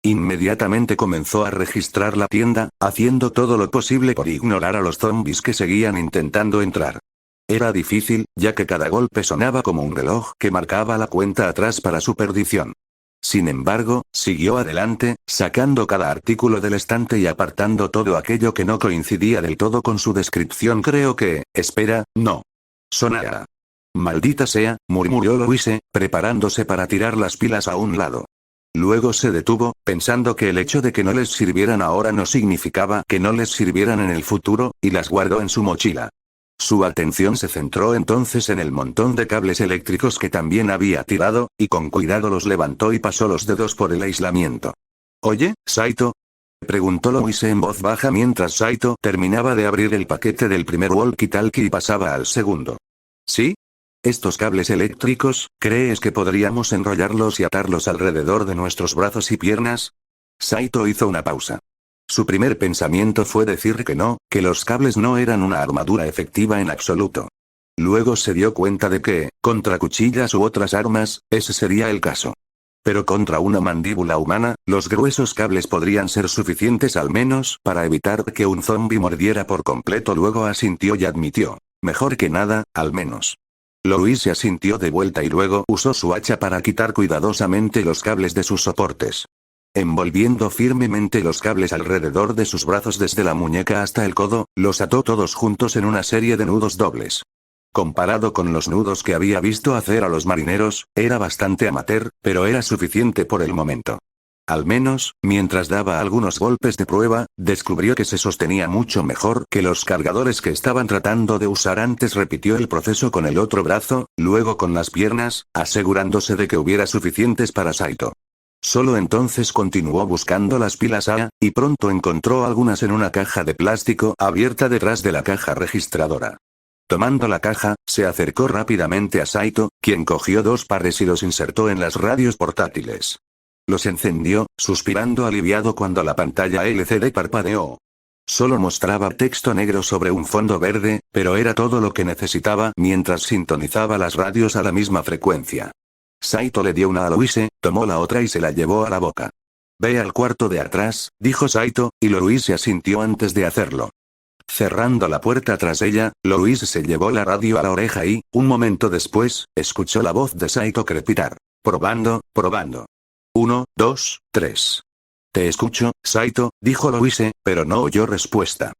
Inmediatamente comenzó a registrar la tienda, haciendo todo lo posible por ignorar a los zombies que seguían intentando entrar. Era difícil, ya que cada golpe sonaba como un reloj que marcaba la cuenta atrás para su perdición. Sin embargo, siguió adelante, sacando cada artículo del estante y apartando todo aquello que no coincidía del todo con su descripción. Espera, no. Son AA. Maldita sea, murmuró Louise, preparándose para tirar las pilas a un lado. Luego se detuvo, pensando que el hecho de que no les sirvieran ahora no significaba que no les sirvieran en el futuro, y las guardó en su mochila. Su atención se centró entonces en el montón de cables eléctricos que también había tirado, y con cuidado los levantó y pasó los dedos por el aislamiento. «Oye, Saito», preguntó Louise en voz baja mientras Saito terminaba de abrir el paquete del primer walkie-talkie y pasaba al segundo. «¿Sí? Estos cables eléctricos, ¿crees que podríamos enrollarlos y atarlos alrededor de nuestros brazos y piernas?» Saito hizo una pausa. Su primer pensamiento fue decir que no, que los cables no eran una armadura efectiva en absoluto. Luego se dio cuenta de que, contra cuchillas u otras armas, ese sería el caso. Pero contra una mandíbula humana, los gruesos cables podrían ser suficientes al menos para evitar que un zombi mordiera por completo. Luego asintió y admitió: «Mejor que nada, al menos». Louise asintió de vuelta y luego usó su hacha para quitar cuidadosamente los cables de sus soportes. Envolviendo firmemente los cables alrededor de sus brazos desde la muñeca hasta el codo, los ató todos juntos en una serie de nudos dobles. Comparado con los nudos que había visto hacer a los marineros, era bastante amateur, pero era suficiente por el momento. Al menos, mientras daba algunos golpes de prueba, descubrió que se sostenía mucho mejor que los cargadores que estaban tratando de usar antes. Repitió el proceso con el otro brazo, luego con las piernas, asegurándose de que hubiera suficientes para Saito. Solo entonces continuó buscando las pilas AA, y pronto encontró algunas en una caja de plástico abierta detrás de la caja registradora. Tomando la caja, se acercó rápidamente a Saito, quien cogió 2 pares y los insertó en las radios portátiles. Los encendió, suspirando aliviado cuando la pantalla LCD parpadeó. Solo mostraba texto negro sobre un fondo verde, pero era todo lo que necesitaba mientras sintonizaba las radios a la misma frecuencia. Saito le dio una a Louise, tomó la otra y se la llevó a la boca. «Ve al cuarto de atrás», dijo Saito, y Louise asintió antes de hacerlo. Cerrando la puerta tras ella, Louise se llevó la radio a la oreja y, un momento después, escuchó la voz de Saito crepitar. «Probando, probando. 1, 2, 3. «Te escucho, Saito», dijo Louise, pero no oyó respuesta.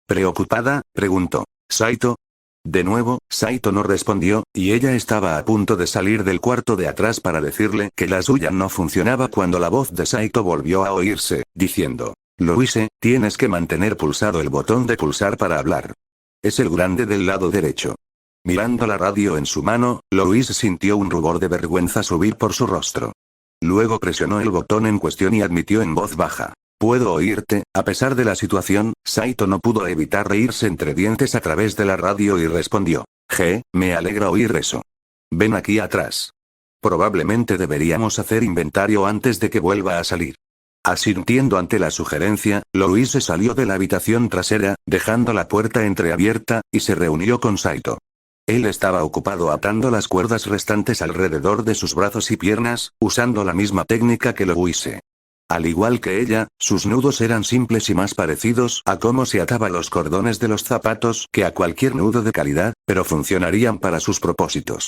Preocupada, preguntó: «¿Saito?». De nuevo, Saito no respondió, y ella estaba a punto de salir del cuarto de atrás para decirle que la suya no funcionaba cuando la voz de Saito volvió a oírse, diciendo: «Louise, tienes que mantener pulsado el botón de pulsar para hablar. Es el grande del lado derecho». Mirando la radio en su mano, Louise sintió un rubor de vergüenza subir por su rostro. Luego presionó el botón en cuestión y admitió en voz baja: «Puedo oírte». A pesar de la situación, Saito no pudo evitar reírse entre dientes a través de la radio y respondió: «Me alegra oír eso. Ven aquí atrás. Probablemente deberíamos hacer inventario antes de que vuelva a salir». Asintiendo ante la sugerencia, Louise salió de la habitación trasera, dejando la puerta entreabierta, y se reunió con Saito. Él estaba ocupado atando las cuerdas restantes alrededor de sus brazos y piernas, usando la misma técnica que Louise. Al igual que ella, sus nudos eran simples y más parecidos a cómo se ataba los cordones de los zapatos que a cualquier nudo de calidad, pero funcionarían para sus propósitos.